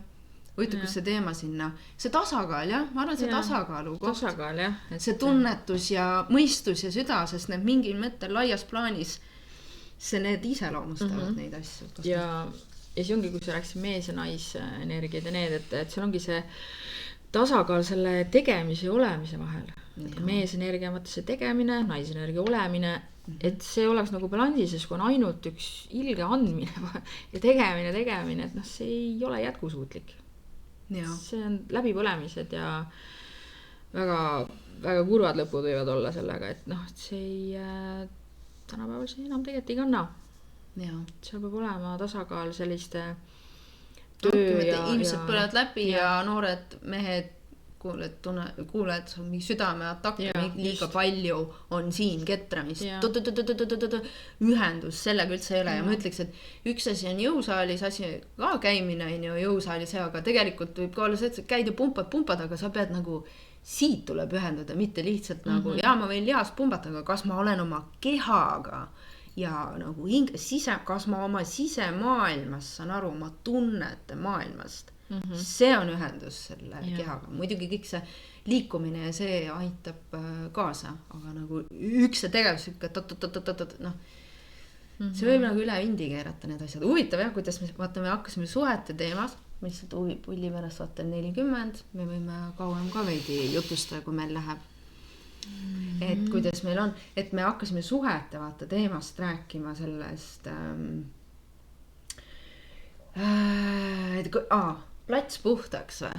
huvitav, kus see teema sinna, see tasakaal ma arvan, see tasakaalu koht, see tunnetus ja mõistus ja süda, sest need mingil mõttel laias plaanis see need iseloomustavad neid asju
ja see ongi, kui sa rääkisid mees- ja naisenergiad ja need, et seal ongi see tasakaal selle tegemise ja olemise vahel. Meesenergia mõttes see tegemine, naisenergia olemine, et see oleks nagu balansis, sest kui on ainult üks ilge andmine ja tegemine, et see ei ole jätkusuutlik. See on läbipõlemised ja väga, väga kurvad lõpud võivad olla sellega, et see ei, tänapäeval see enam tegelikult ei kanna.
Jaa.
seal peab olema tasakaal selliste töö
inimesed põlevad läbi ja noored mehed kuuled, sul mingi südameatakk, liiga palju on siin ketramist, ühendus, sellega üldse ei ole ja ma ütleks, et üks asi on jõusaalis, asi ka käimine on ju jõusaalis, aga tegelikult võib ka olla see, et sa käid ja pumpad, aga sa pead nagu siit tuleb ühendada, mitte lihtsalt nagu, ma võin lihast pumbata, aga kas ma olen oma kehaga ja nagu kas ma oma sisemaailmas saan aru, oma tunnete maailmast. See on ühendus selle kehaga. Muidugi kõik see liikumine ja see aitab kaasa, aga nagu üks see tegevus, see võib nagu üle vindi keerata need asjad. Huvitav jah, kuidas me hakkasime suhete teemas, ma lihtsalt pulli pärast vaatan 40, me võime kauem ka veidi jutustada, kui meil läheb. Et kuidas meil on, et me hakkasime suhete teemast rääkima sellest plats puhtaks või?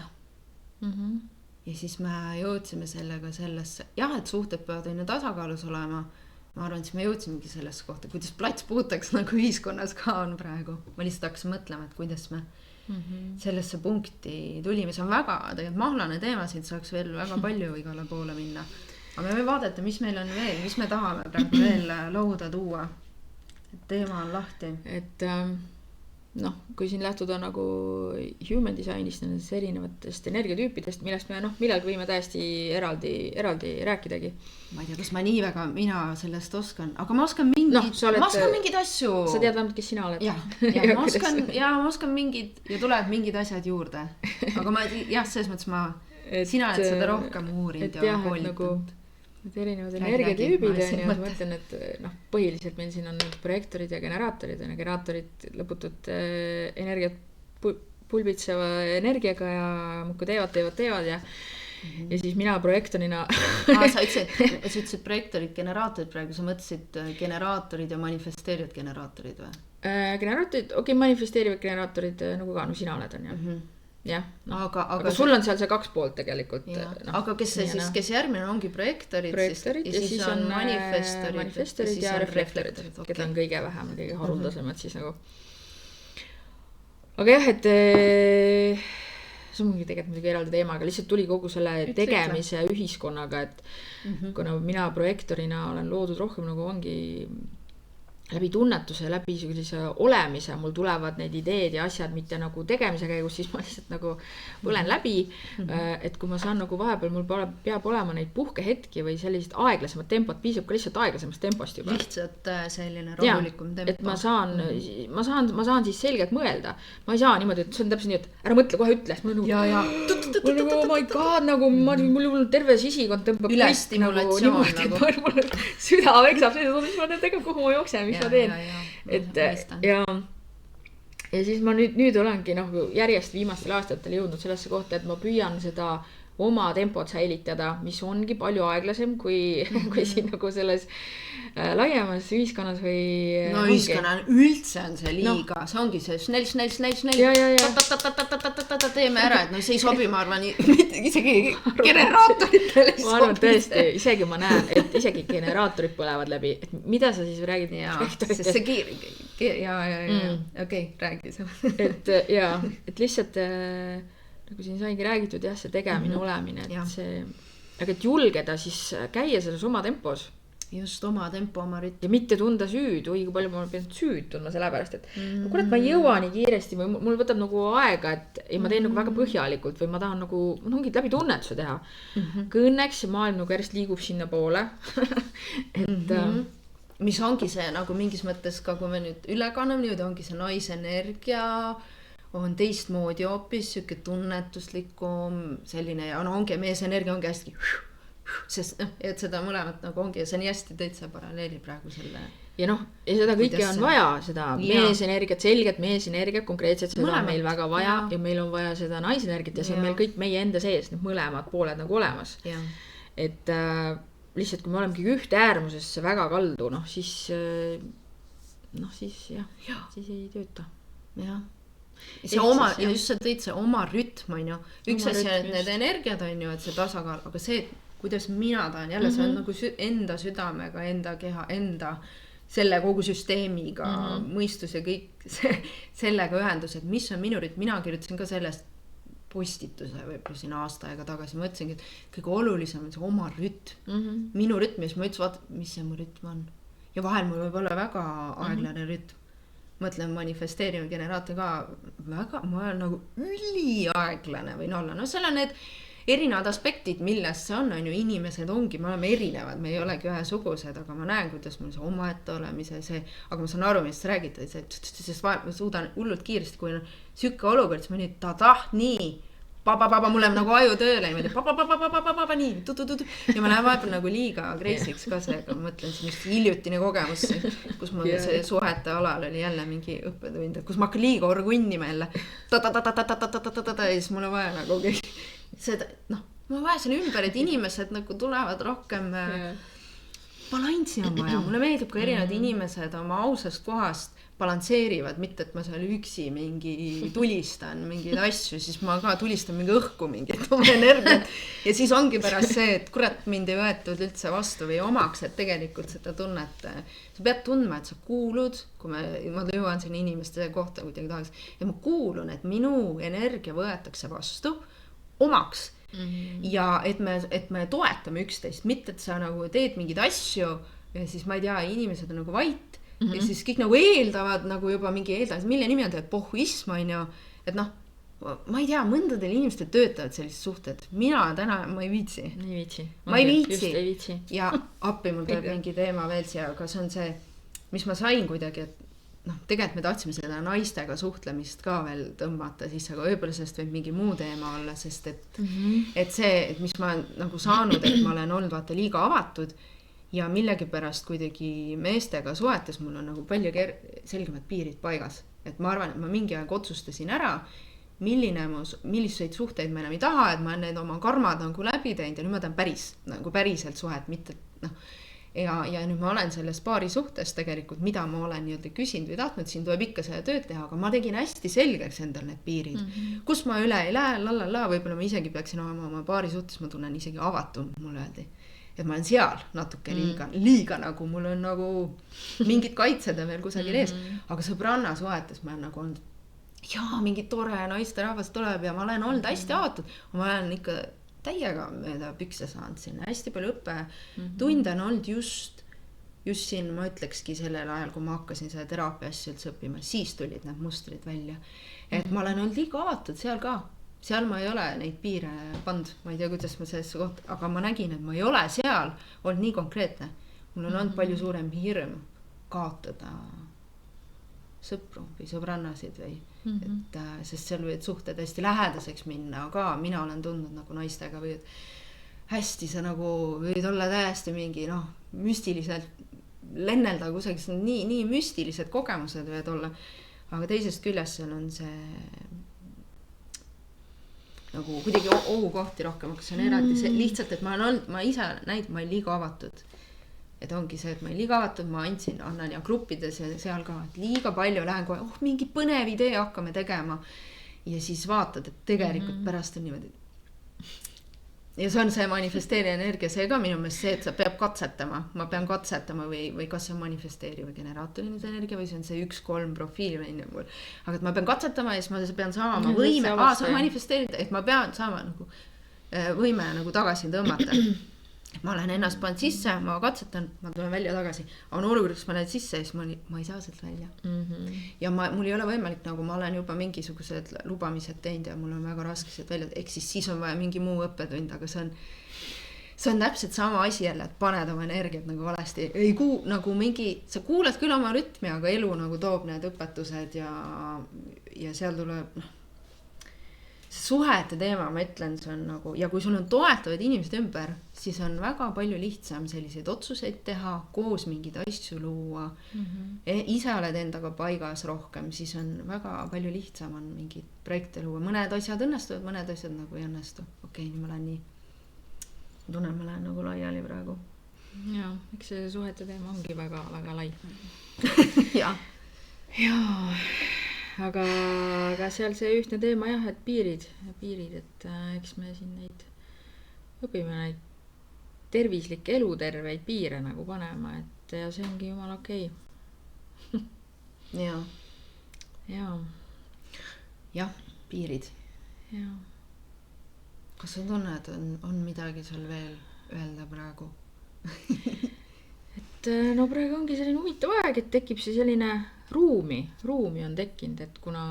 Ja siis me jõudsime sellega sellesse, et suhted peavad aina tasakaalus olema. Ma arvan, siis me jõudsimegi sellesse kohta, kuidas plats puhtaks nagu ühiskonnas ka on praegu. Ma lihtsalt hakkasin mõtlema, et kuidas me sellesse punkti tulime. See on väga tegelikult mahlane teema, siin saaks veel väga palju igale poole minna. Aga me võime vaadata, mis meil on veel, mis me tahame praegu veel lauda tuua. Et teema on lahti.
Et kui siin lähtuda nagu human designist, nendest erinevatest energiatüüpidest, millest me millalgi võime täiesti eraldi rääkidagi.
Ma ei tea, kas mina sellest oskan, aga ma oskan mingid asju.
Sa tead vähemalt, kes sina oled.
Ma oskan mingid ja tulevad mingid asjad juurde. Aga selles mõttes sina oled seda rohkem uurinud ja koolitanud.
Need erinevad energiatüübid on ja ma mõtlen, et põhiliselt meil siin on projektorid ja generaatorid on ja generaatorid lõputut energiat pulbitseva energiaga ja muidu teevad ja siis mina projektorina
sa ütlesid projektorid, generaatorid praegu, sa mõtlesid generaatorid ja manifesteerivad generaatorid või?
Generaatorid, manifesteerivad generaatorid nagu ka, sina oled on ju jah, aga sul on seal see 2 poolt tegelikult.
Aga kes järgmine ongi projektorid ja siis on
manifestorid ja reflektorid, keda on kõige vähem, kõige haruldasemad siis nagu. Aga jah, et see on tegelikult muidugi eraldi teema, aga lihtsalt tuli kogu selle tegemise ühiskonnaga, et kuna mina projektorina olen loodud rohkem nagu ongi läbi tunnetuse, läbi sellise olemise, mul tulevad need ideed ja asjad mitte nagu tegemise käigus, siis ma lihtsalt nagu põlen läbi, et kui ma saan nagu vahepeal, mul peab olema neid puhkehetki või sellist aeglasemat tempot, piisab ka lihtsalt aeglasemast tempost juba.
Lihtsalt selline rahulikum tempo.
Et ma saan siis selgelt mõelda. Ma ei saa niimoodi, et see on täpselt nii, et ära mõtle, kohe ütle. Mul nagu, oh my god, nagu mul terve sisikond tõmbab
ülestimulatsioon
nagu. Süda veksab, mis ma tegema, kuhu ma jooksen, ma teen. Ja siis ma nüüd olengi järjest viimastel aastatel jõudnud sellesse kohta, et ma püüan seda oma tempot säilitada, mis ongi palju aeglasem kui siin nagu selles laiemas ühiskonnas või
ühiskonna üldse on see liiga, see ongi see snell teeme ära, et see ei sobi, ma arvan, isegi generaatoritele
ma arvan tõesti, isegi ma näen, et isegi generaatorid põlevad läbi, et mida sa siis räägid?
okei, räägi sa.
et lihtsalt nagu siin saigi räägitud see tegemine, olemine, et see, aga et julgeda siis käia selles oma tempos.
Just oma tempo, oma rütm.
Ja mitte tunda süüd, õige palju ma pean süüd tundma sellepärast, et kurat, ma ei jõua nii kiiresti või mul võtab nagu aega, et ma teen nagu väga põhjalikult või ma tahan nagu, ma ongi läbi tunnetuse teha. Kõnneks maailm nagu järjest liigub sinna poole. et
mis ongi see nagu mingis mõttes ka, kui me nüüd üle kanname, nüüd ongi see naisenergia on teistmoodi hoopis, siuke tunnetuslikum selline ja ongi meesenergia ongi hästi sest et seda mõlemat nagu ongi ja see on hästi täitsa paralleeli praegu selle
ja ja seda kõike on vaja, seda meesenergiat, selget meesenergiat, konkreetselt seda on meil väga vaja ja meil on vaja seda naisenergiat ja see on meil kõik meie enda sees, need mõlemad pooled nagu olemas. Et lihtsalt kui me olemegi ühte äärmusesse väga kaldu, siis siis ei tööta.
See oma, ja just sa tõid see oma rütm on ju, üks asi on need energiad on ju, et see tasakaal, aga see, kuidas mina tahan jälle, see on nagu enda südamega, enda keha, enda selle kogu süsteemiga, mõistus ja kõik sellega ühendus, et mis on minu rütm, mina kirjutasin ka sellest postituse võib-olla siin aasta aega tagasi, ma ütlesingi, et kõige olulisem on see oma rütm, minu rütm, ja siis ma ütlesin, vaata, mis see mu rütm on. Ja vahel mul võib olla väga aeglane rütm. Mõtlen manifesteerima generaator ka väga, ma olen nagu üliaeglane võin olla. No seal on need erinevad aspektid, millest see on ju, inimesed ongi, me oleme erinevad, me ei olegi ühesugused, aga ma näen, kuidas mul see omaette olemise, see, aga ma saan aru, millest sa räägid, sest ma suudan hullult kiiresti, kui on sükka olukord, siis ma nii, nii, mulle läheb nagu aju tööle, nii, ja ma lähen vahepeal nagu liiga kreisiks ka see, aga ma mõtlen, see just hiljutine kogemus, kus mul see suhete alal oli jälle mingi õppetund, kus ma hakkan liiga orgunnima jälle, ja siis mul on vaja nagu seda, noh, ma vaja selle ümber, et inimesed nagu tulevad rohkem balanssi on vaja, mulle meeldib ka erinevad inimesed oma ausast kohast balansseerivad, mitte et ma seal üksi mingi tulistan mingeid asju, siis ma ka tulistan mingi õhku mingit oma energiat ja siis ongi pärast see, et kurat, mind ei võetud üldse vastu või omaks, et tegelikult seda tunnet, sa pead tundma, et sa kuulud, kui ma jõuan siin inimeste kohta kuidagi tahaks, ja ma kuulun, et minu energia võetakse vastu omaks ja et me toetame üksteist, mitte et sa nagu teed mingeid asju ja siis ma ei tea, inimesed on nagu vait ja siis kõik nagu eeldavad nagu juba mingi eeldavad, mille nimi on tead pohhuism on ju, et noh, ma ei tea, mõndadel inimestel töötavad sellised suhted, mina täna, ma ei viitsi. Ma ei viitsi. Ja appi mul tuleb mingi teema veel siia, aga see on see, mis ma sain kuidagi, et noh, tegelikult me tahtsime seda naistega suhtlemist ka veel tõmmata sisse, aga võib-olla sellest võib mingi muu teema olla, sest et see, et mis ma olen nagu saanud, et ma olen olnud vaata liiga avatud ja millegipärast kuidagi meestega suhetes mul on nagu palju selgemad piirid paigas. Et ma arvan, et ma mingi aeg otsustasin ära, milliseid suhteid ma enam ei taha, et ma olen need oma karmad nagu läbi teinud ja nüüd ma tahan päriselt suhet, mitte noh. Ja nüüd ma olen selles paari suhtes tegelikult, mida ma olen nii-öelda küsinud või tahtnud, siin tuleb ikka seda tööd teha, aga ma tegin hästi selgeks endal need piirid, kus ma üle ei lähe, võib-olla ma isegi peaksin oma paari suhtes, ma tunnen isegi avatum, mulle öeldi. Et ma olen seal natuke liiga nagu, mul on nagu mingid kaitsed on veel kusagil ees, aga sõbranna suhetes ma olen nagu olnud, jaa, mingi tore naiste rahvas tuleb ja ma olen olnud hästi avatud, ma olen ikka täiega mööda pükse saanud sinna, hästi palju õppetunde on olnud just siin, ma ütlekski sellel ajal, kui ma hakkasin seda teraapia asja üldse õppima, siis tulid need mustrid välja, et ma olen olnud liiga avatud seal ka. Seal ma ei ole neid piire pand, ma ei tea, kuidas ma sellesse kohta, aga ma nägin, et ma ei ole seal olnud nii konkreetne. Mul on olnud palju suurem hirm kaotada sõpru või sõbrannasid või, et sest seal võid suhted hästi lähedaseks minna, aga mina olen tundnud nagu naistega või hästi sa nagu võid olla täiesti mingi müstiliselt lennelda kusagil, nii müstilised kogemused võid olla, aga teisest küljest seal on see nagu kuidagi ohukohti rohkem, aga see on eraldi see, lihtsalt, et ma ise näinud, ma olen liiga avatud. Et ongi see, et ma olen liiga avatud, ma annan ja gruppides ja seal ka, et liiga palju lähen kohe, mingi põnev idee hakkame tegema. Ja siis vaatad, et tegelikult pärast on niimoodi. Ja see on see manifesteerija energia, see ka minu meelest see, et sa peab katsetama, ma pean katsetama või kas see on manifesteerija või generaatorine energia või see on see 1-3 profiil või mul. Aga et ma pean katsetama ja siis ma pean saama võime, sa manifesteerida, et ma pean saama nagu võime nagu tagasi tõmmata. Ma olen ennast pannud sisse, ma katsetan, ma tulen välja tagasi. On olukorras, kus ma lähen sisse ja siis ma ei saa sealt välja. Ja mul ei ole võimalik, nagu ma olen juba mingisugused lubamised teinud ja mul on väga raske sealt välja. Ehk siis on vaja mingi muu õppetund, aga see on täpselt sama asi jälle, et paned oma energiat nagu valesti. Nagu mingi, sa kuulad küll oma rütmi, aga elu nagu toob need õpetused ja seal tuleb see suhete teema, ma ütlen, see on nagu, ja kui sul on toetavad inimesed ümber, siis on väga palju lihtsam selliseid otsuseid teha, koos mingeid asju luua, ise oled endaga paigas rohkem, siis on väga palju lihtsam on mingid projekte luua, mõned asjad õnnestuvad, mõned asjad nagu ei õnnestu. Okei, nüüd ma lähen nii, tunnen, ma lähen nagu laiali praegu.
Jaa, eks see suhete teema ongi väga, väga lai.
Jaa.
Aga seal see ühtne teema jah, et piirid, et eks me siin õpime neid tervislikke eluterveid piire nagu panema, ja see ongi jumala okei.
Jaa.
Jaa.
Jah, piirid.
Jaa.
Kas sa tunned, on midagi seal veel öelda praegu?
Et no praegu ongi selline huvitav aeg, et tekib see selline ruumi on tekkinud, et kuna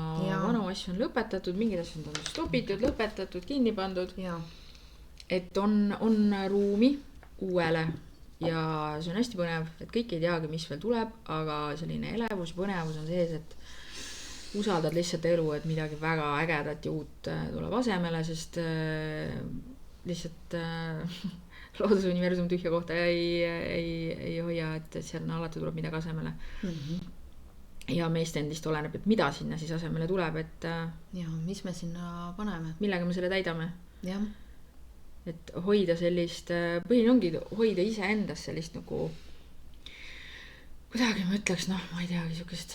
vanu asju on lõpetatud, mingid asjad on stopitud, lõpetatud, kinni pandud, et on ruumi uuele ja see on hästi põnev, et kõik ei teagi, mis veel tuleb, aga selline elevus, põnevus on sees, et usaldad lihtsalt elu, et midagi väga ägedat ja uut tuleb asemele, sest lihtsalt loodusuniversum tühja kohta ei hoia, et seal alati tuleb midagi asemele. Ja meist endist oleneb, et mida sinna siis asemele tuleb, et
ja mis me sinna paneme,
millega me selle täidame.
Jah.
Et hoida sellist, põhiline ongi hoida iseendast sellist nagu kuidagi ma ütleks, ma ei teagi, niisugust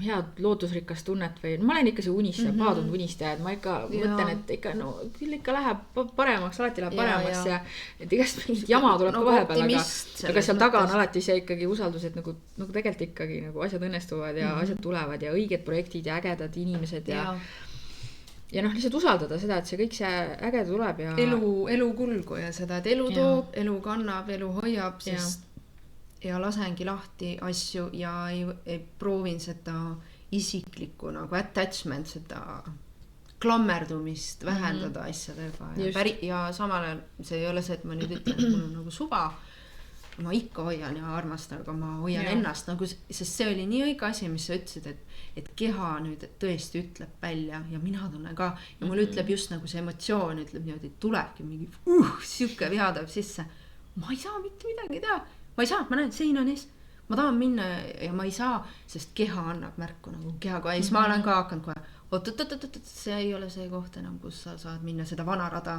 head lootusrikast tunnet või ma olen ikka see unistaja, paadunud unistaja, et ma ikka mõtlen, et ikka, küll ikka läheb paremaks, alati läheb paremaks ja et igast mingit jama tuleb ka vahepeal, aga seal taga on alati see ikkagi usaldus, et nagu tegelikult ikkagi nagu asjad õnnestuvad ja asjad tulevad ja õiged projektid ja ägedad inimesed ja lihtsalt usaldada seda, et see kõik see äge tuleb ja
elu kulgu ja seda, et elu toob, elu kannab, elu hoiab, sest ja lasengi lahti asju ja ei proovin seda isiklikku nagu attachment, seda klammerdumist vähendada asjadega ja samal ajal see ei ole see, et ma nüüd ütlen, et mul on nagu suva, ma ikka hoian ja armastan, aga ma hoian ennast nagu, sest see oli nii õige asi, mis sa ütlesid, et keha nüüd tõesti ütleb välja ja mina tunnen ka ja mul ütleb just nagu see emotsioon ütleb niimoodi, et tulebki mingi siuke viha tuleb sisse, ma ei saa mitte midagi teha. Ma ei saa, ma näen, sein on ees, ma tahan minna ja ma ei saa, sest keha annab märku nagu kehaga, ja siis ma olen ka hakanud kohe, oot, see ei ole see koht enam, kus sa saad minna seda vana rada,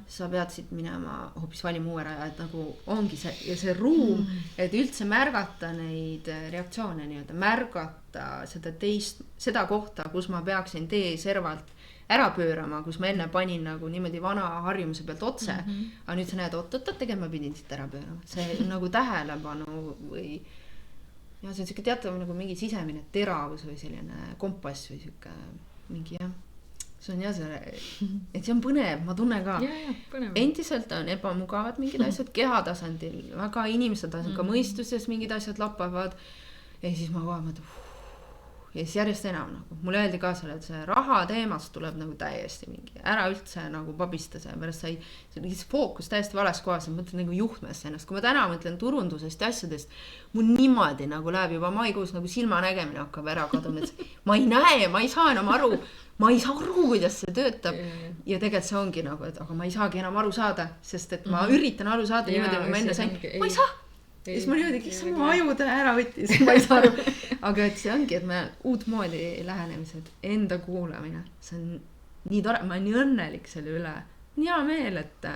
sa pead siit minema hoopis valima uue raja, et nagu ongi see, ja see ruum, et üldse märgata neid reaktsioone nii-öelda, märgata seda kohta, kus ma peaksin tee servalt ära pöörama, kus ma enne panin nagu niimoodi vana harjumuse pealt otse, aga nüüd sa näed, oot, tegema ma pidin siit ära pöörama. See nagu tähelepanu või ja see on siuke teatav nagu mingi sisemine teravus või selline kompass või siuke mingi see on et see on põnev, ma tunnen ka. Endiselt on ebamugavad mingid asjad kehatasandil, väga inimese tasandil, ka mõistuses mingid asjad lappavad ja siis ma kohe mõtlen, ja siis järjest enam nagu, mulle öeldi ka selle, et see raha teemast tuleb nagu täiesti mingi, ära üldse nagu pabista see, pärast see fookus täiesti vales kohas, ma mõtlen nagu juhtmesse ennast, kui ma täna mõtlen turundusest ja asjadest, mul niimoodi nagu läheb juba maikuus nagu silmanägemine hakkab ära kadunud, ma ei näe, ma ei saa enam aru, kuidas see töötab ja tegelikult see ongi nagu, et aga ma ei saagi enam aru saada, sest et ma üritan aru saada niimoodi, ma enne sain, ma ei saa. Ja siis ma niimoodi, kes on mu ajude ära võttis, ma ei saa aru. Aga et see ongi, et me uut moodi lähenemised, enda kuulamine, see on nii tore, ma olen nii õnnelik selle üle. Nii hea meel, et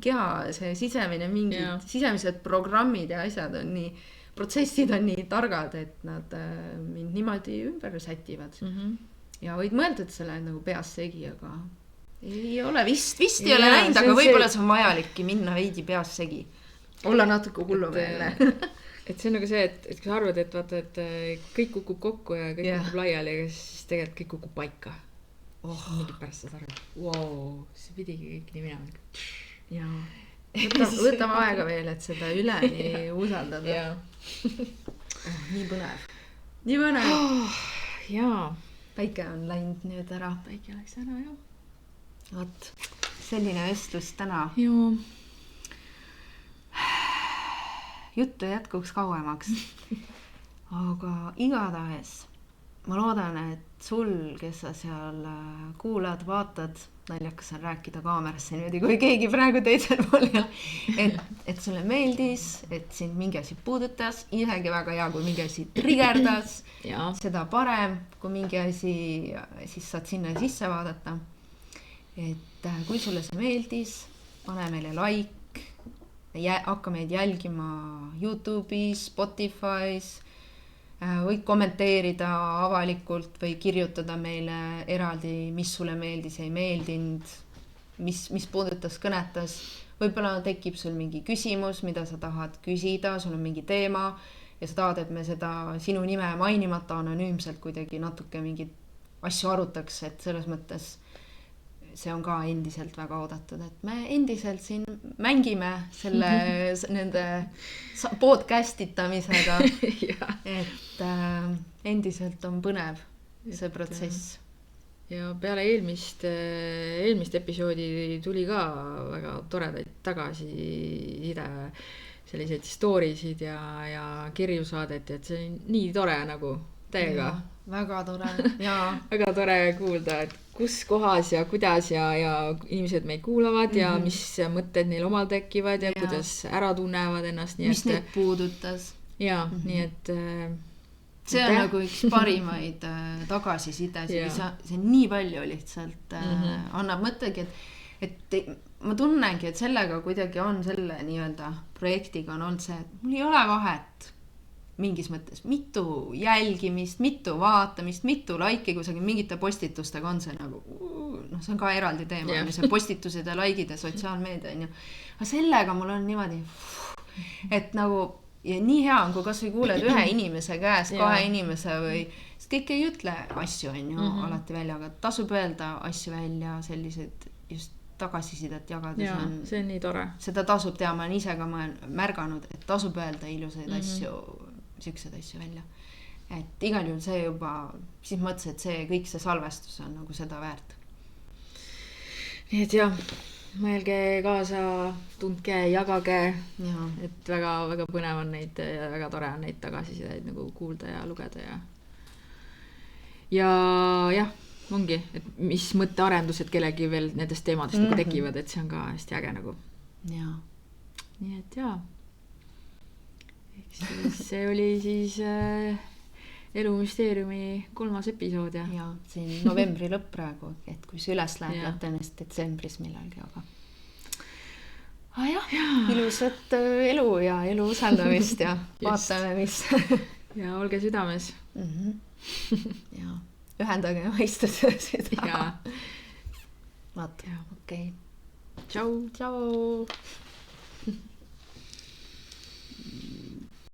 keha, see sisemine mingid sisemised programmid ja asjad on nii, protsessid on nii targad, et nad mind niimoodi ümber sätivad. Ja võid mõelda, et selle nagu peas segi, aga ei ole vist ei ole näinud, aga võib-olla see on vajalikki minna veidi peas segi. Olla natuke hullumeelne.
Et see on nagu see, et kui sa arvad, et vaata, et kõik kukub kokku ja kõik kukub laiali, siis tegelikult kõik kukub paika. Mingi pärast sa arvad, see pidigi kõik nii minema. Võtame aega veel, et seda üleni usaldada. Nii põnev. Nii põnev. Päike on läinud nüüd ära. Päike läks ära,
Vot, selline vestlus täna. Juttu jätkuks kauemaks. Aga igatahes ma loodan, et sul, kes sa seal kuulad, vaatad, naljakas on rääkida kaamerasse niimoodi, kui keegi praegu teisel pool ei ole, et sulle meeldis, et sind mingi asi puudutas, isegi väga hea, kui mingi asi triggerdas, seda parem, kui mingi asi, siis saad sinna sisse vaadata. Et kui sulle see meeldis, pane meile like, hakka meid jälgima YouTube'is, Spotify's, võid kommenteerida avalikult või kirjutada meile eraldi, mis sulle meeldis, ei meeldinud, mis puudutas, kõnetas, võib-olla tekib sul mingi küsimus, mida sa tahad küsida, sul on mingi teema ja sa tahad, et me seda sinu nime mainimata anonüümselt kuidagi natuke mingeid asju arutaks, et selles mõttes see on ka endiselt väga oodatud, et me endiselt siin mängime selle nende podcast itamisega et endiselt on põnev see protsess.
Ja peale eelmist episoodi tuli ka väga toredaid tagasiside, selliseid storysid ja kirju saadeti, et see on nii tore nagu teiega.
Väga tore ja
väga tore kuulda, et kus kohas ja kuidas ja inimesed meid kuulavad ja mis mõtted neil omal tekivad ja kuidas ära tunnevad ennast.
Mis neid puudutas.
Ja, nii et
see on nagu üks parimaid tagasisidesid, see nii palju lihtsalt annab mõttegi, et ma tunnengi, et sellega kuidagi on selle nii-öelda projektiga on olnud see, et mul ei ole vahet mingis mõttes, mitu jälgimist, mitu vaatamist, mitu laiki, kusagil mingite postitustega on see nagu, see on ka eraldi teema, see postitused ja laikid ja sotsiaalmeedia, aga sellega mul on niimoodi, et nagu, ja nii hea on, kui kas või kuuled ühe inimese käest, kahe inimese või, sest kõik ei ütle asju, alati välja, aga tasub öelda asju välja, sellised just tagasisidet jagades on.
See on nii tore.
Seda tasub teha, ma olen ise ka märganud, et tasub öelda ilusaid asju, siuksed asju välja. Et igal juhul see juba, siis mõtlesin, et see kõik see salvestus on nagu seda väärt.
Nii et jah, mõelge kaasa, tundke, jagage, et väga põnev on neid ja väga tore on neid tagasisideid nagu kuulda ja lugeda ja jah, ongi, et mis mõttearendused kellegi veel nendest teemadest nagu tekivad, et see on ka hästi äge nagu.
Ja.
Nii et jaa. See oli siis Elumüsteeriumi 3. episood
ja siin novembri lõpp praegu, et kui see üles läheb ennast detsembris millalgi, aga ilusat elu ja elu usaldamist ja vaatame, mis
ja olge südames
ja ühendage mõistuse seda vaata, okei.
Tšau.
Tšau.